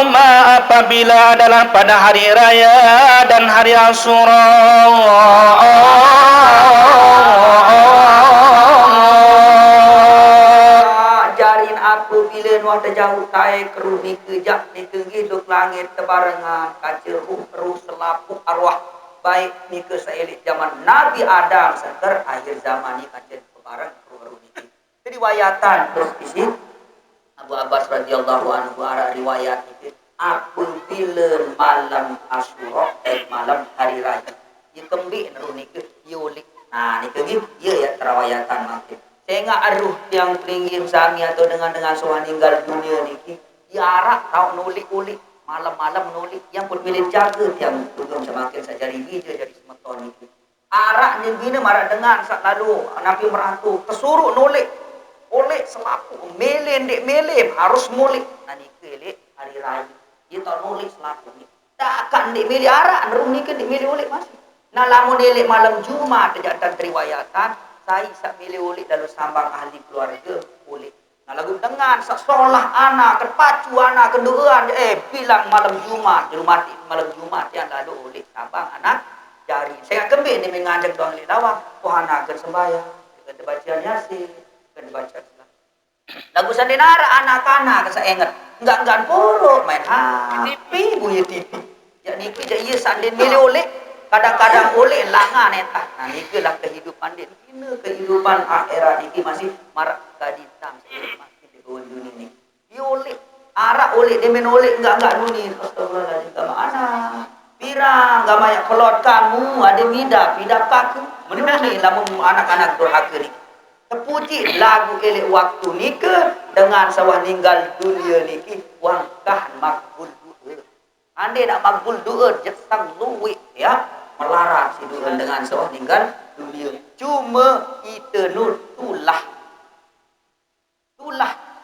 [SPEAKER 3] apabila adalah pada hari raya dan hari Asyura,
[SPEAKER 2] jarin aku bila nuah terjauh tai keruh ni kejak ni hidup langit tebarengan kaca ruh selapuk arwah baik ni ke saelik zaman Nabi Adam seker akhir zaman ni kaca tebareng ruh ni. Riwayatan terus isi Abu Abbas radhiyallahu anhu ara riwayat itu apabila malam Asyura malam hari raya ia kembali ruh ni ke yulik. Nah ni ke dia ya terawayatan makin tengah aruh yang pinggir sami atau dengan sohan tinggal dunia ni diarak tahu nulik-ulik malam-malam nulik yang pun pilih jaga tiang tunggu semakin sajari hijau jadi semeton itu arak ni bina marah dengan sak lalu Nabi meratu kesuruh nulik oleh selapu melen dek melem harus mulik nani kelek hari raya dia tak nulik selapu ni takkan dek meli arak nerum ni ke dek meli oleh masih nah lamun elek malam Jumat terjadi riwayatan saya sak milih ulik dalam sambang ahli keluarga ulik. Nah lagu dengan sak solah anak terpacu anak kenduaan bilang malam Jumat malam Jumat yang lalu ulik sambang anak jari. Saya kembali ni mengajak doang li lawang pohana akan sembahyang, kita baca Yasin, kita baca lagu sandinara anak-anak saya ingat enggak buruk main TV buya TV. Jadi dia sandin milih ulik kadang-kadang oleh langan eta. Nah itulah kehidupan dia. Ini kehidupan akhirat ini masih marak kaditang masih di bawah dunia ini. Dia oleh arak oleh demen oleh enggak dunia. Astagfirullahaladzim ke mana? Pirang enggak banyak pelot kamu ada pidap kaku. Menuni lamun anak-anak durhaka ni. Terpuji lagu elek waktu ni ke dengan sawah ninggal dunia ni ki wangkah makbul du'a. Andai nak makbul du'a jetang luwik ya. Melarat si Tuhan dengan seorang tinggal dunia. Cuma kita tulah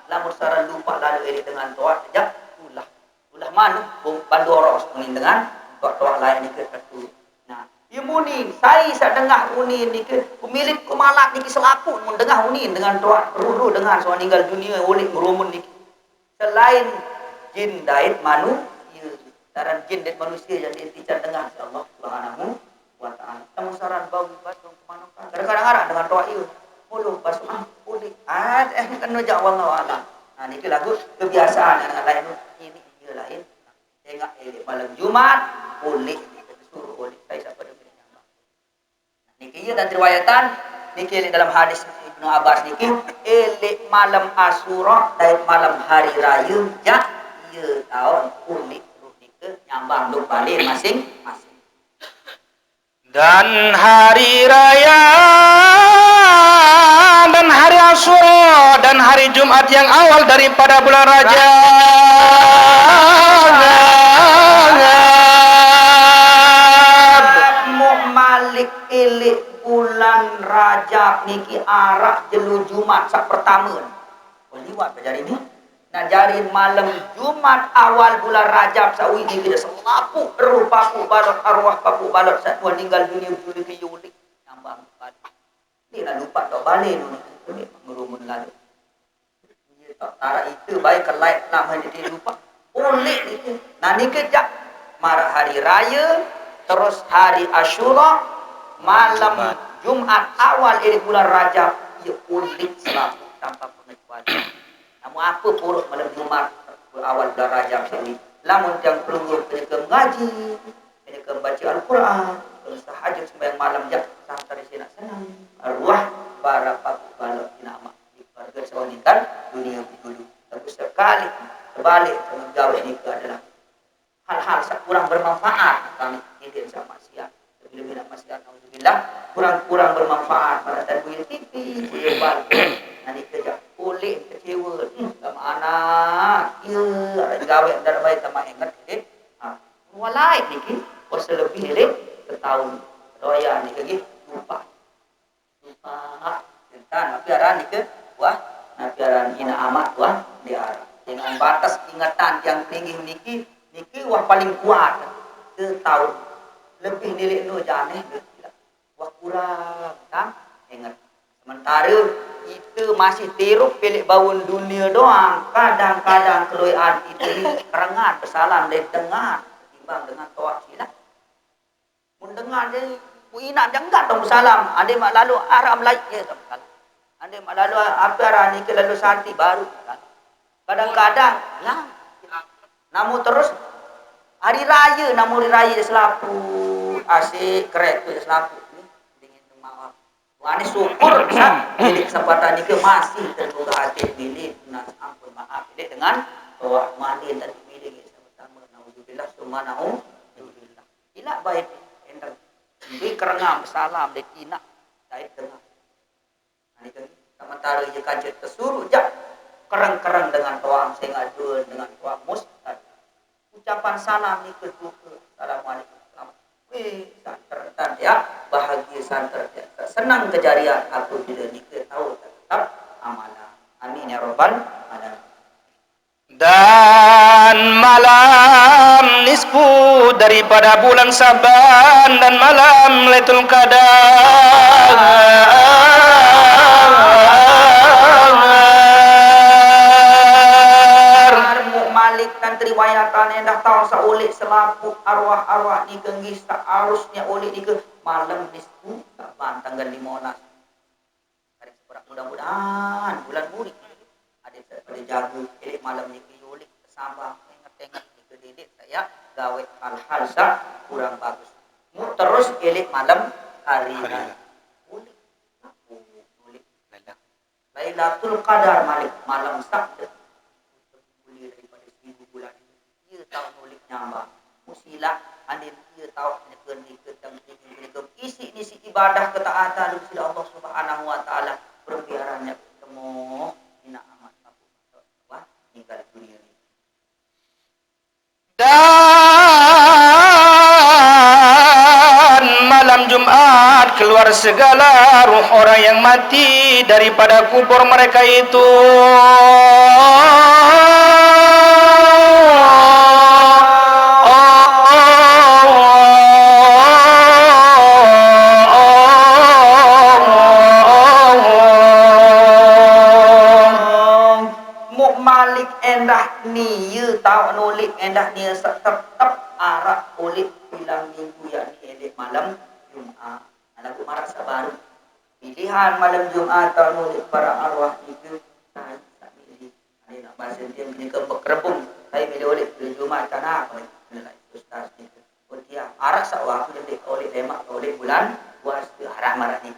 [SPEAKER 2] lamun saran lupa lalu ini dengan toat saja tulah manu bandoros mungkin dengan toat lain ni ke tertu. Nah, ia muni saya dengar uni ni ke pemilik kemalak ni selapu mun dengar uni dengan toat ruru dengan seorang tinggal dunia oleh merumun ni. Selain jin dait manu saran jin dan manusia yang diintikan dengan si Allah Subhanahu wa taala. Kamu saran bau basung kemana kan? Kadang-kadang arah dengan doa ieu. Mulu basung boleh. Kan nujak wallahu alam. Nah niki lagu kebiasaan yang lain ini dia lain. Tengok malam Jumat boleh suruh boleh. Saya siapa dia nyambang. Niki ieu dan riwayatan niki dalam hadis Ibnu Abbas niki elek malam Asyura dan malam hari raya ya ieu tahun unik nyambang duk balik masing-masing.
[SPEAKER 3] Dan hari raya dan hari Asyura dan hari Jumat yang awal daripada bulan Rajab
[SPEAKER 2] Malik elek bulan Rajab niki arak jelu Jumat sak pertama. Liwat jari ni. Nah jarin malam Jumat awal bulan Rajab sawi ni kita selapu ruh paku balot arwah paku balot satu meninggal dunia juli ke yulik nyambang balik. Ni lah lupa tak balik ni merumun lalu. Dia Kita tarak itu baik ke light nama dia lupa. Oleh itu. Nah ni kejap marah hari raya, terus hari Asyura, malam Jumat awal dari bulan Rajab, ia ulik selalu tanpa pengecualian. Namun apa puruk malam Jumat awal bulan Rajab ini? Lamun yang perlu mereka mengaji, mereka membaca Al-Quran, terus tahajud sembahyang malam jak sampai sini senang. Arwah para pakuk balok dinama di keluarga sewangikan dunia dulu. Tapi sekali terbalik penggawe ini adalah hal-hal kurang bermanfaat kami tidak sama maksiat. Lebih-lebih nak maksiat alhamdulillah kurang bermanfaat pada tadbir TV bulan nanti kerja boleh kecewa sama anak ya ada gawe dan baik sama ingat ini walai ni pasal lebih lek setahun doya ni lagi lupa tentang napiaran ni ke wah napiaran ina amat wah dia dengan batas ingatan yang tinggi niki wah paling kuat setahun lebih nilai no janeh wah kurang kan ingat sementara itu masih teruk pilih bawun dunia doang kadang-kadang keloyan itu kerengan bersalam dari dengar timbang dengan toak silap mendengar dia ina jangan dong bersalam ada mak lalu arah Melayu ada mak lalu apa arah ni ke lalu santi baru kadang-kadang ya namun terus hari raya selapu asyik kerek tu selapu ni dengan maaf wani syukur bisa jadi kesempatan ni ke masih terbuka hati milik nas ampun maaf ini dengan bawa mandin dan milik sama-sama naudzubillah summa naudzubillah bila baik endang di kerengam salam de tina baik dengar ani kan sementara je kajet tersuruh jak kereng-kereng dengan toang sing adun dengan toang mustad ucapan salam ni kedua assalamualaikum santer ya bahagia santer ya senang kejadian aku bila nikah tahu tetap amanah amin ya rabbal alamin.
[SPEAKER 3] Dan malam nisfu daripada bulan Saban dan malam Lailatul Qadar
[SPEAKER 2] Malik dan riwayatan yang dah tahu saulik selaku arwah-arwah ni genggis tak arusnya oleh ni ke malam nisfu Saban tanggal 15 hari seberang mudah-mudahan bulan murid ada jago elek malam ni oleh kesambah ingat-ingat ni ke dedek saya gawe hal-hal sak kurang bagus mu terus elek malam hari oleh Lailatul Qadar Malik malam sak tahu nulik nyamba musila andin dia tahu nyekeun dikeun dikeun isi ibadah ketaatan kepada Allah Subhanahu wa taala berbiarannya ketemu ina amat apa tinggal dunia ini
[SPEAKER 3] dan malam Jumat keluar segala ruh orang yang mati daripada kubur mereka itu
[SPEAKER 2] tahu nulik endah ni tetap arah oleh bilang minggu yang ni elek malam Jumaat. Anak marak sabar. Pilihan malam Jumaat tahu nulik para arwah itu tak milih. Ada nak bahasa dia ni ke bekerebung. Saya milih oleh Jumaat tanah apa ni ustaz ni. Dia arah sawah aku jadi oleh lemak oleh bulan puasa arah marah ni.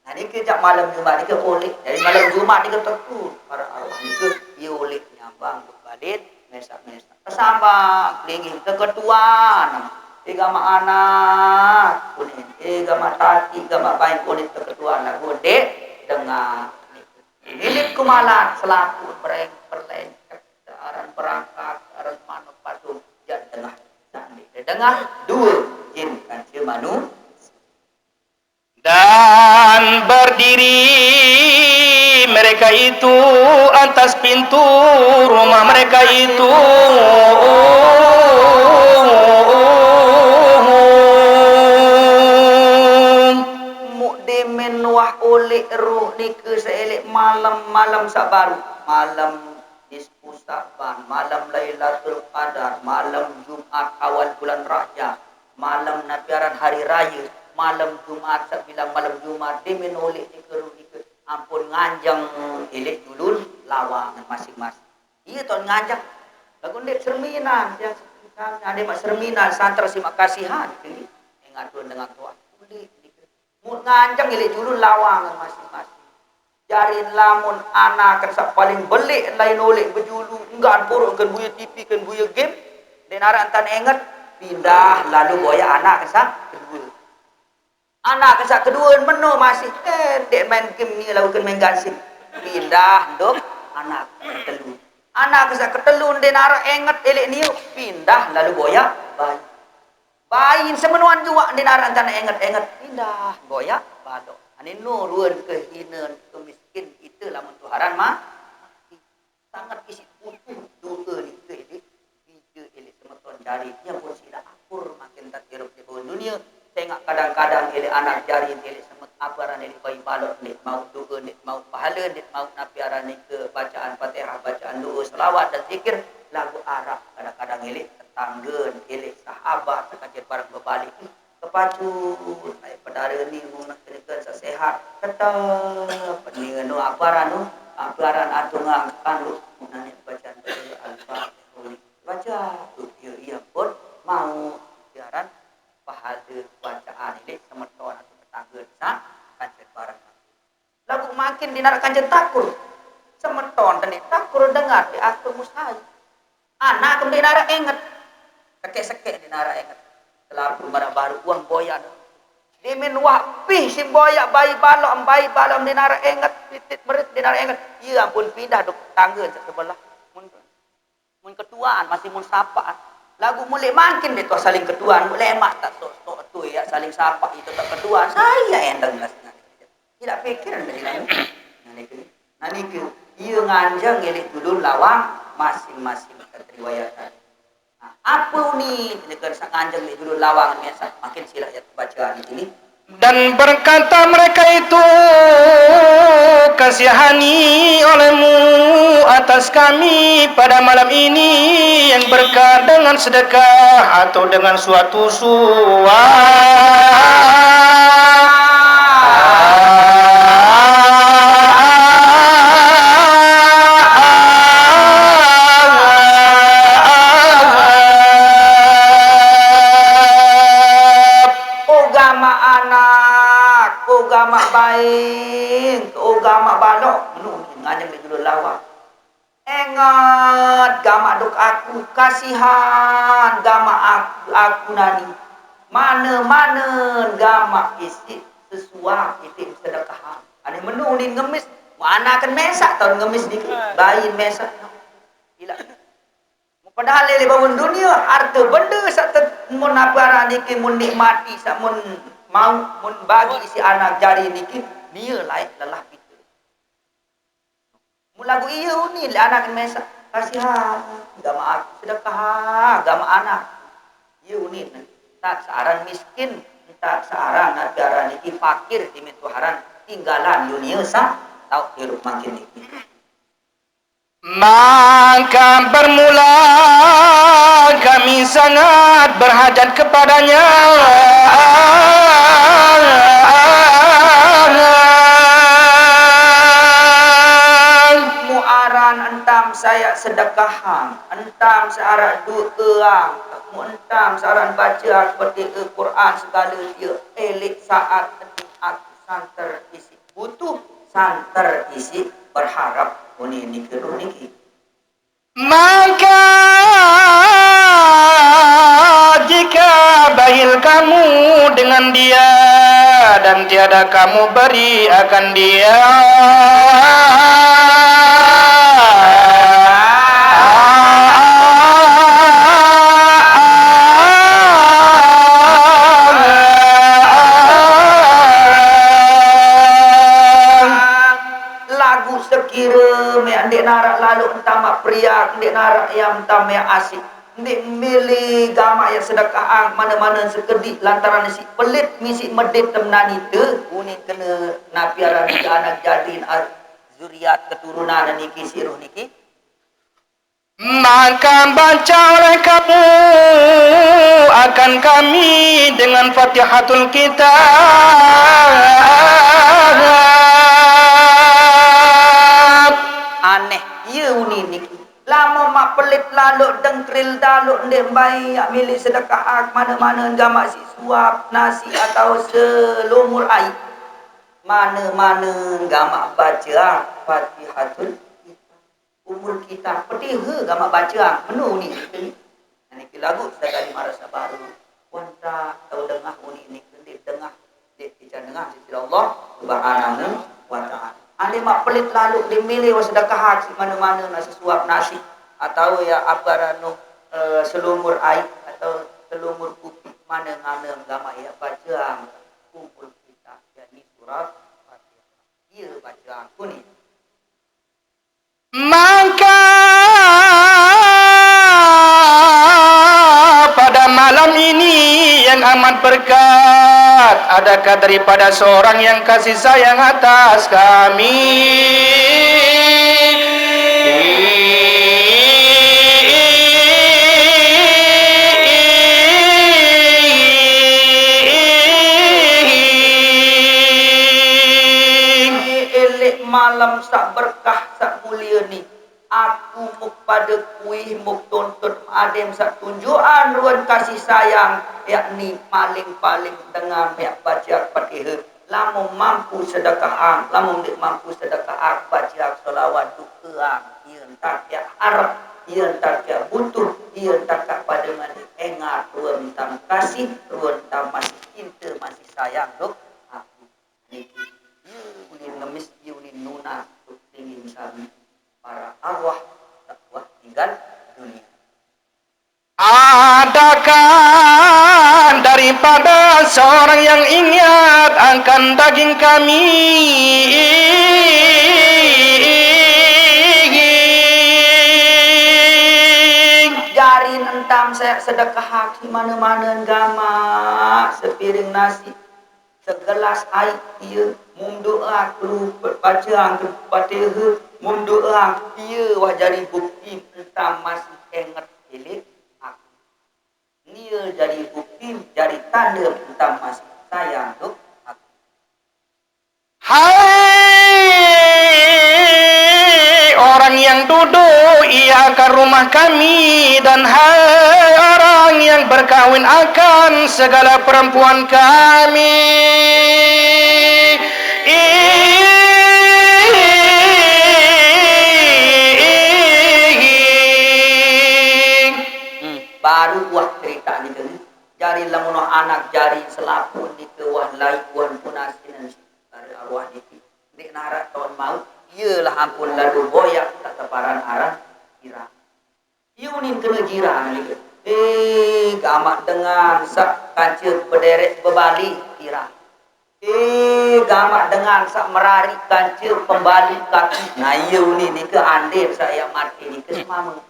[SPEAKER 2] Nah ni kejap malam Jumaat ni ke oleh dari malam Jumaat ni ke tetu para arwah ni ke ia oleh nyambang berbalik mesak-mesak kesambang lagi keketuaan gama anak kuning gama tati gama baik kuning keketuaan lagu dek dengan milik kumalat selaku perleng aran perangkat aran manuk patung dan tengah dengar dua jin dan jin manu
[SPEAKER 3] dan berdiri mereka itu atas pintu rumah mereka itu
[SPEAKER 2] mukdimin wah oleh ruh ni ke seelek malam-malam sabaru malam Sa'ban, malam Lailatul Qadar, malam Jumat awal bulan Rajab, malam nabiaran hari raya, malam Jumat bilang malam Jumat dia menolak dikeru ampun nganjang elek julul lawangan masing-masing. Iya tuan nganjang. Lagu ndek cerminan yang ada mak cerminan santer si makasihan ini ngadun dengan tuan. Mun nganjang elek julul lawangan masing-masing. Jarin lamun anak kan sak paling belik lain oleh berjulu enggak buruk kan buya TV kan buya game dan arah antan ingat pindah lalu boya anak kesak kedua. Anak kesak kedua meno masih dek main game ni lalu kan main gansing. Pindah dok anak ketelu. Anak kesak ketelu dan arah ingat elek niu pindah lalu boya bayi. Bayi semenuan juga dan arah antan ingat pindah boya balok. Ani nuruan kehinaan kemiskin itu lamun Tuharan mah sangat isi utuh doa ni ke ini bija elek semeton jari yang pun sila akur makin tak hirup di bawah dunia tengok kadang-kadang elek anak jari elek semet aparan elek bayi balok nek mau doa nek mau pahala nek mau napiaran ni ke bacaan Fatihah bacaan doa selawat dan zikir lagu Arab kadang-kadang elek tetangga elek sahabat sekajat barang berbalik kepacu pedara ni nak kena sehat tetap ni aparan atungang kan nani bacaan al-Fatihah baca tu ia pun mau siaran pahala bacaan ini semeton atau tetangga sah kanjeng barang lagu makin dinarak kanjeng takur semeton tadi takur dengar di atur musai anak kemudian dinarak ingat sekek dinarak ingat Kelapu baru uang boyan. Dimin wapih si boyak bayi balok dinara engat titit merit dinara engat. Ya ampun pindah duk tangga sebelah. Mun ketuaan masih mun sapa. Lagu mulai makin dia tu saling ketuaan, mulai emak tak tok tu ya saling sapa itu tak ketuaan. Saya endang nasnya. Tidak pikiran dari nani ke. Ieu nganjang gelik dulu lawang masing-masing riwayat. Apa ni negara sang anjing ni dulu lawangan biasa makin sila ya bacaan ini
[SPEAKER 3] dan berkata mereka itu kasihani olehmu atas kami pada malam ini yang berkah dengan sedekah atau dengan suatu
[SPEAKER 2] agama baik, agama balok, ngajeng di dulu lawa. Ingat gama duk aku kasihan gama aku nani. Mana gama isi sesuatu itu sedekah. Ada menu ni ngemis, mana akan mesak tahun ngemis dikit, bayi mesak. Gila. Padahal lele bangun dunia harta benda satu mun apa niki mun nikmati sak mun mau mun bagi isi anak jari niki dia lain lelah kita. Mun lagu iya ni anak mesak kasihan gama aku sedekah gama anak. Iya ni tak searan miskin tak searan negara niki fakir di Tuharan tinggalan dunia sah tau hirup makin niki.
[SPEAKER 3] Maka bermula kami sangat berhajat kepadanya
[SPEAKER 2] muaran entam saya sedekahan entam searah doa entam searan baca seperti Al-Quran segala dia elik saat aku santer isi butuh santer isi berharap niki.
[SPEAKER 3] Maka jika bahil kamu dengan dia dan tiada kamu beri akan dia
[SPEAKER 2] ndek narak lalu entama pria ndek narak yang entama yang asik ndek milih gama yang sedekah mana-mana sekedik lantaran si pelit misi medit temnan itu kuning kena napiaran anak jadin zuriat keturunan niki siruh niki
[SPEAKER 3] Maka baca oleh kamu akan kami dengan Fatihatul Kitab.
[SPEAKER 2] Aneh, ya uni niki. Lama mak pelit lalu dengkril dalu ndek bayi yak milik sedekah ak mana-mana gamak si suap nasi atau selumur air. Mana-mana gamak baca Fatihatul umur kita petiha gamak baca menu ni. Ini lagu saya kali marasa baru. Wanta tahu dengah uni ni kendit dengah dek bicara dengah sisi Allah Subhanahu wa taala. Ane mak pelit lalu dimilih sedekah hak mana-mana nasi suap nasi atau ya apa rano selumur air atau selumur kopi mana-mana gamak ya baca umur kita yakni surat Fatihah. Ia baca aku ni.
[SPEAKER 3] Maka pada malam ini yang amat berkat, adakah daripada seorang yang kasih sayang atas kami?
[SPEAKER 2] Malam sak berkah sak mulia ni aku muk pada kuih muk tonton adem sak tunjuan ruan kasih sayang yakni paling-paling dengan yak baca Fatihah lamun mampu sedekah ang lamun dik mampu sedekah ang baca selawat duka ieu entak yak harap ieu entak yak butuh ieu entak pada mandi engat ruan tam kasih ruan tam masih cinta masih sayang dok aku niki ulin ngemis ulin nuna ingin kami para arwah takwa tinggal dunia.
[SPEAKER 3] Adakah daripada seorang yang ingat akan daging kami?
[SPEAKER 2] Jari entam saya sedekah hak mana-mana gama sepiring nasi segelas air ia mundoa kru baca ang Fatihah mundoa ia wah jadi bukti entam masih ingat elok aku. Ia jadi bukti jadi tanda entam masih sayang dok aku.
[SPEAKER 3] Hai orang yang duduk ia akan rumah kami, dan hai orang yang berkahwin akan segala perempuan kami.
[SPEAKER 2] Baru buah cerita ni kan. Jari lamun anak jari selapun di kewah lai kuan punasin dari arwah diki. Dik narat tahun mau iyalah ampun lalu boyak tak teparan arah kira. Yunin kena jira ni. Gamak dengan sak kancil berderet berbalik kira. Gamak dengan sak merari kancil pembalik kaki. Nah yunin ni ke andil saya mati ni ke semama.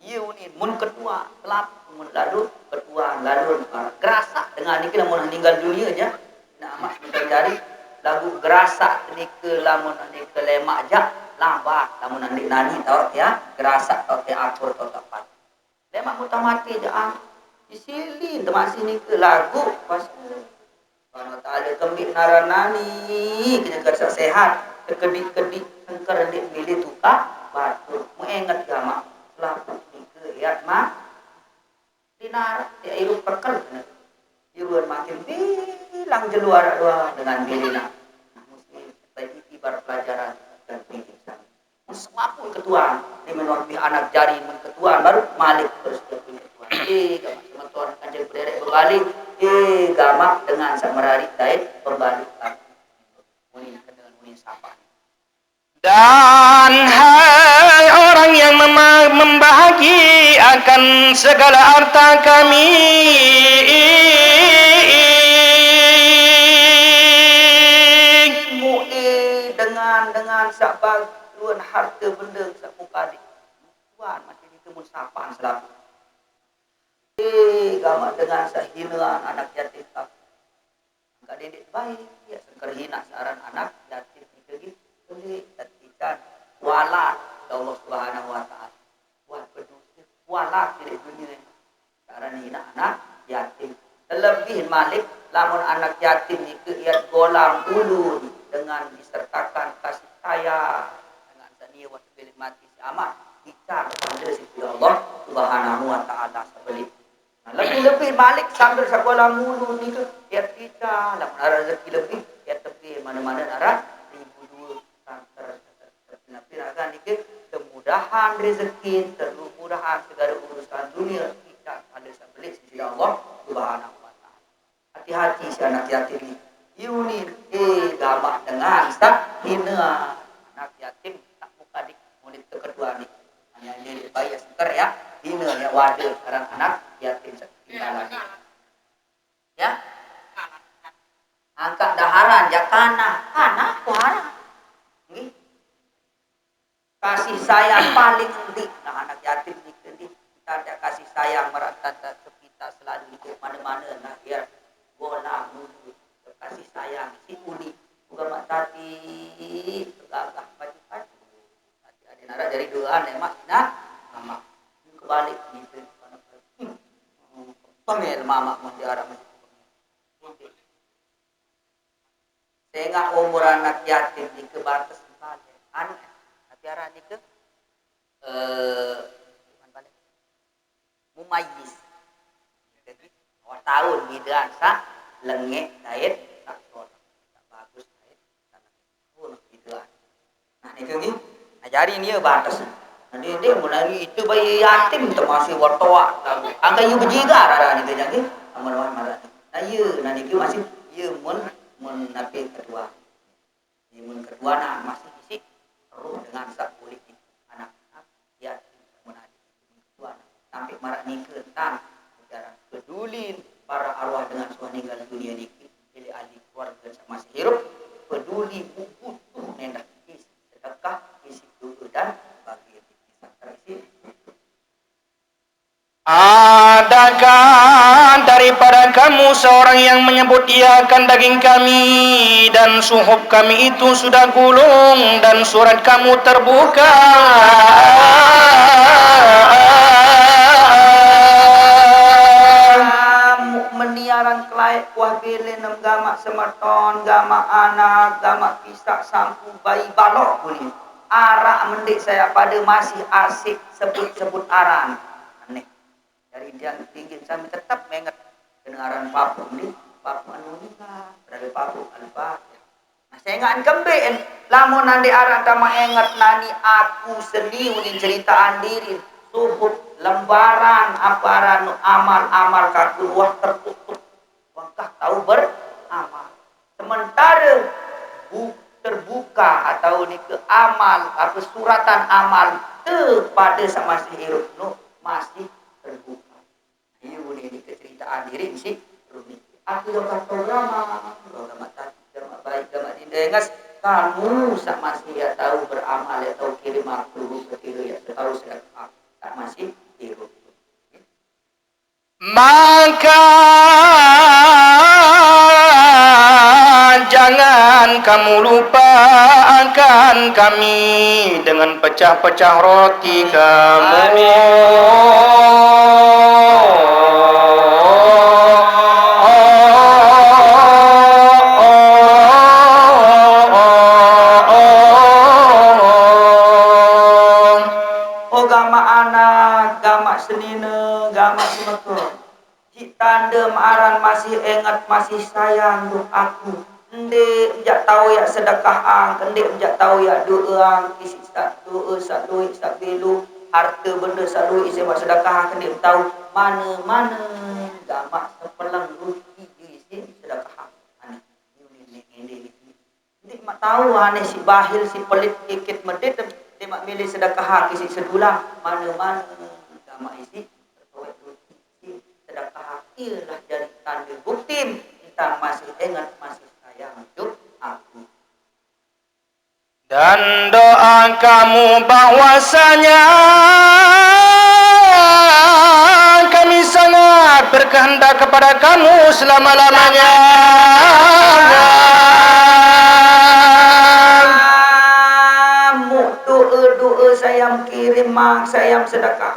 [SPEAKER 2] Yunin mun ketua kelap mun lalu ketua lalu gerasa dengan ni ke lamun meninggal dunia aja. Nak amat mencari lagu gerasa ni ke lamun ni ke lemak jak lambat lamun nanti nani tau ya gerasa tau te atur tau tepat. Lemak mutamati je ang disilin temak sini ke lagu pas kalau tak ada kembik naranani kena kerja sehat kekedik-kedik sengker dik milih tukar batur mengingat gamak lagu ni ke ya mak dinar ya iru perkel iruan makin bilang jeluar dua dengan bilina muslim bagi ibarat pelajaran dan pendidikan semapun ketua di menorbi anak jari menketua baru malik terus ke ketua gamak sementor kanjeng berderet berbalik gamak dengan samerari dait berbalik muni dengan muni sapa
[SPEAKER 3] Dan hai orang yang membahagi akan segala harta kami,
[SPEAKER 2] dengan sabag luan harta benda sak muka dik tuan masih ditemun sapaan selaku gamak dengan sahinaan anak yatim tak angka didik baik ya sengker hina saran anak yatim dikegi beli dan ikan walat Allah Subhanahu wa taala buat peduli Wala kiri dunia. Karena ini anak yatim. Terlebih Malik, lamun anak yatim itu ia golam ulun dengan disertakan kasih sayang dengan seni wa bilik mati sama kita kepada sisi Allah Subhanahu wa taala sebeli. Nah, lebih Malik sambil sekolah ulun itu ia kita lamun ada rezeki lebih ia tepi mana-mana arah ribu dua terpinakan dikit kemudahan rezeki termudahan segala urusan dunia kita ada sebeli sisi Allah Subhanahu wa taala. Hati-hati si anak yatim ini. Yuni gabak dengan sak hina anak yatim tak buka dik murid kedua nih. Hanya dia bayar seker ya. Hina ya wadah sekarang anak yatim setinggalan. Ya. Angkat daharan ya kana kuhara. Nggih. Kasih sayang paling penting nah anak yatim ini kita ada kasih sayang merata kita selalu itu mana-mana nah ya bola mulut kasih sayang si uli bukan mak tati tegagah pagi-pagi tadi ada nara dari doa mak nah mama kebalik gitu pemel mama menjara sehingga umur anak yatim di kebatas balik anu tiara ni ke mumayyiz jadi tahun bidan sa lengek dait tak sol tak bagus dait tak pun bidan nah ni ke ni ajari dia batas nanti dia mulai itu bayi yatim termasuk wartoa angka yu bejigar ada ni ke jadi amal marah nah ye nanti ke masih ye mun napi kedua ye mun kedua nah masih isi roh dengan sak politik anak ya menadi kedua sampai marak ni ke tang secara peduli para arwah dengan suah meninggal dunia ini pilih ahli keluarga sama masih hidup peduli buku tuh nendak isi sedekah isi dulu dan bagi kisah terisi.
[SPEAKER 3] Adakah daripada kamu seorang yang menyebut ia akan daging kami dan suhub kami itu sudah gulung dan surat kamu terbuka?
[SPEAKER 2] Meniaran kelai kuah bele nem gamak semerton gamak anak gamak pisak sampu bayi balok pun arak mendik saya pada masih asik sebut-sebut aran aneh dari dia tinggi sampai tetap menget kedengaran papu ni papu anu ni dari papu alfa nah saya ngan kemben lamun nanti arak tama enget nani aku seni unin ceritaan diri suhub lembaran aparan amal-amal kakeluar tertutup wangkah tahu beramal sementara terbuka atau ni ke amal apa suratan amal pada sama si hirup no masih terbuka ini keceritaan diri si Rumi aku dapat agama tadi agama baik agama dindengas kamu sak masih ya tahu beramal ya tahu kirim aku ketiru ya tahu sedekah sak masih hirup
[SPEAKER 3] maka jangan kamu lupa akan kami dengan pecah-pecah roti kamu.
[SPEAKER 2] Oh gama anak, gama senina, gama semekon. Cik tanda maaran masih ingat, masih sayang untuk aku. Ndek enjak tahu ya sedekah ang, ndek enjak tahu ya doa ang, isi sak doa, sak duit, sak belu, harta benda sak duit isi buat sedekah ang, ndek tahu mana-mana gama sepelang ruti isi sedekah ang. Ini ndek mak tahu aneh si bahil si pelit kikit medit dia mak milih sedekah isi sedulang mana-mana gama isi sedekah ialah jadi tanda bukti kita masih ingat masih sayang untuk aku
[SPEAKER 3] dan doa kamu bahwasanya kami sangat berkehendak kepada kamu selama-lamanya.
[SPEAKER 2] doa sayang kirim mang sayang sedekah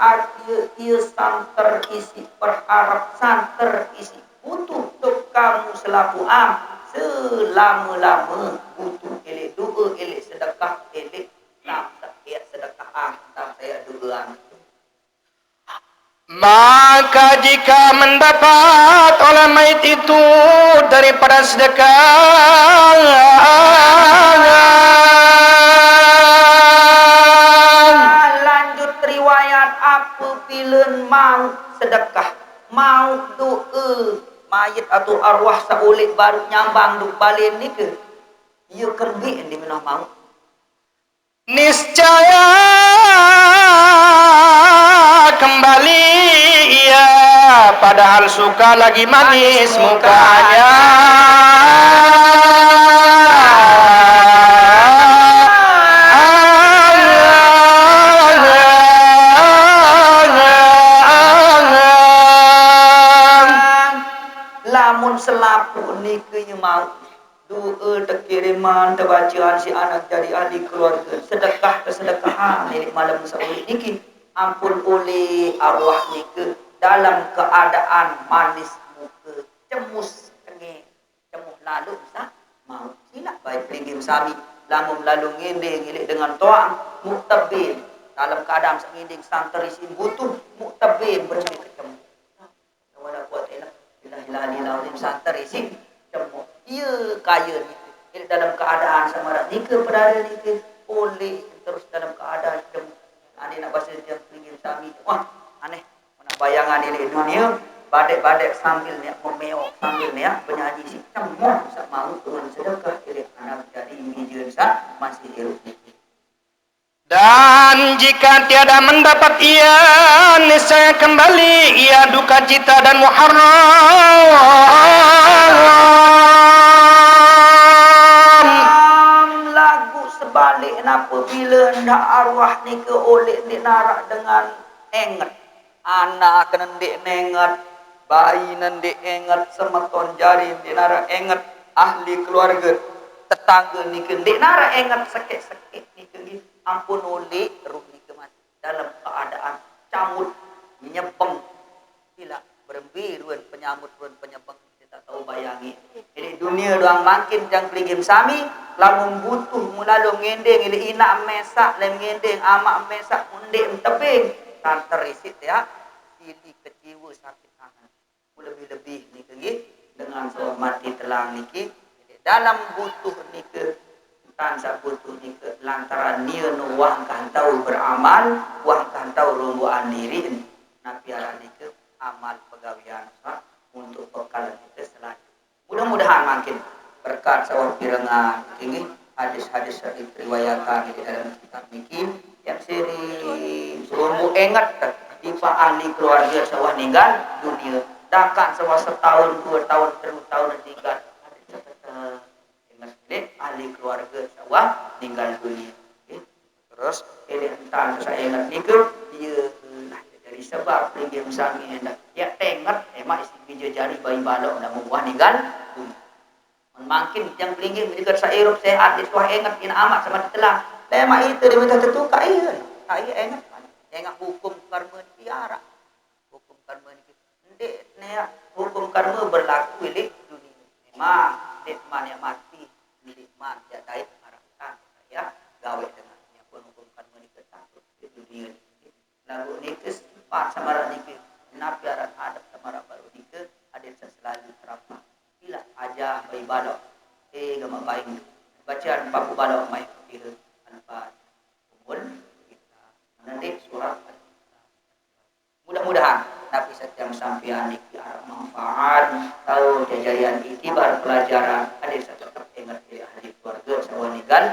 [SPEAKER 2] ia santer isi berharap santer isi butuh tuk kamu selaku selama-lama butuh elek doa elek sedekah elek tak saya sedekah tak saya doa.
[SPEAKER 3] Maka jika mendapat oleh mayit itu daripada sedekah,
[SPEAKER 2] lanjut riwayat apabila mau sedekah mau doa mayit atau arwah saulik baru nyambang duk balik ni ke ia kerbi di mana mau
[SPEAKER 3] niscaya kembali ia padahal suka lagi manis mukanya.
[SPEAKER 2] Lamun selapu ni ke mau doa terkiriman terbacaan si anak jadi ahli keluarga sedekah kesedekahan milik malam saulik niki ampun oleh arwah niki dalam keadaan manis muka cemus tengih cemuh lalu sah mau silap baik pinggir sami lamun lalu ngending ilik dengan to'am muktabin dalam keadaan senginding santerisin butuh muktabin berhenti ketemu wala kuat elah ilahi santerisin cemuh ia kaya ni dalam keadaan samarat ni ke perdana ni ke oleh terus dalam keadaan cemuh ani nak bahasa dia pinggir sami wah aneh mana bayangan ni dunia badek-badek sambil ni memeok sambil ni penyanyi si cemuh sak mau dengan sedekah ilik anak jadi hijau sah masih hidup.
[SPEAKER 3] Dan jika tiada mendapat ia, niscaya kembali ia duka cita dan muharram.
[SPEAKER 2] Lagu sebalik apabila hendak arwah ni ke oleh ni narak dengan enget anak nendik nenget bayi nendik enget semeton jari ni narak enget ahli keluarga tetangga ni ke ndik narak enget sakit-sakit ni ke ampun oleh ruh ni ke mati dalam keadaan camut menyebeng tidak berembi ruan penyambut ruan penyebeng kita tahu bayangi ini dunia doang makin jang keligim sami lamun butuh mulalu ngendeng ini inak mesak lem ngendeng amak mesak mundik tebing kan terisit ya sili kecewa sakit tangan lebih-lebih ni ke dengan seorang mati telang niki dalam butuh ni ke tansa butuh ni ke lantaran dia nu wah kan tahu beramal wah kan tahu romboan diri nah piara ni ke amal pegawian sah untuk bekal kita selanjutnya mudah-mudahan makin berkat sawah pirengan ini hadis-hadis riwayatan di dalam kitab niki yang seri rombo ingat tipa ahli keluarga sawah ninggal dunia dakan sawah setahun 2 tahun 3 tahun tinggal ahli keluarga sawah tinggal dunia okay. Terus entah saya ingat ni ke dia dari sebab pinggir sami hendak ya tengat emak isi bija jari bayi balok nak buah ninggal makin yang pinggir dekat saya Eropa sehat dia suah ingat ina amat sama ditelang emak itu dia minta tertukar saya ingat hukum karma tiara hukum karma ni ndek ne hukum karma berlaku di dunia memang dek man yang mati nikmat ya dait harapan saya gawe dengan yang hukum karma ni ketakut di dunia ni lagu ni ke sifat samara ni ke nabi aran adab samara baru ni ke ada selalu terapa bila aja bayi balok gama baik bacaan papu balok mai kira tanpa umur kita nanti surat mudah-mudahan tapi setiap sampian di arah manfaat tahu kejadian itibar pelajaran ada satu ingat ahli keluarga sawan ninggal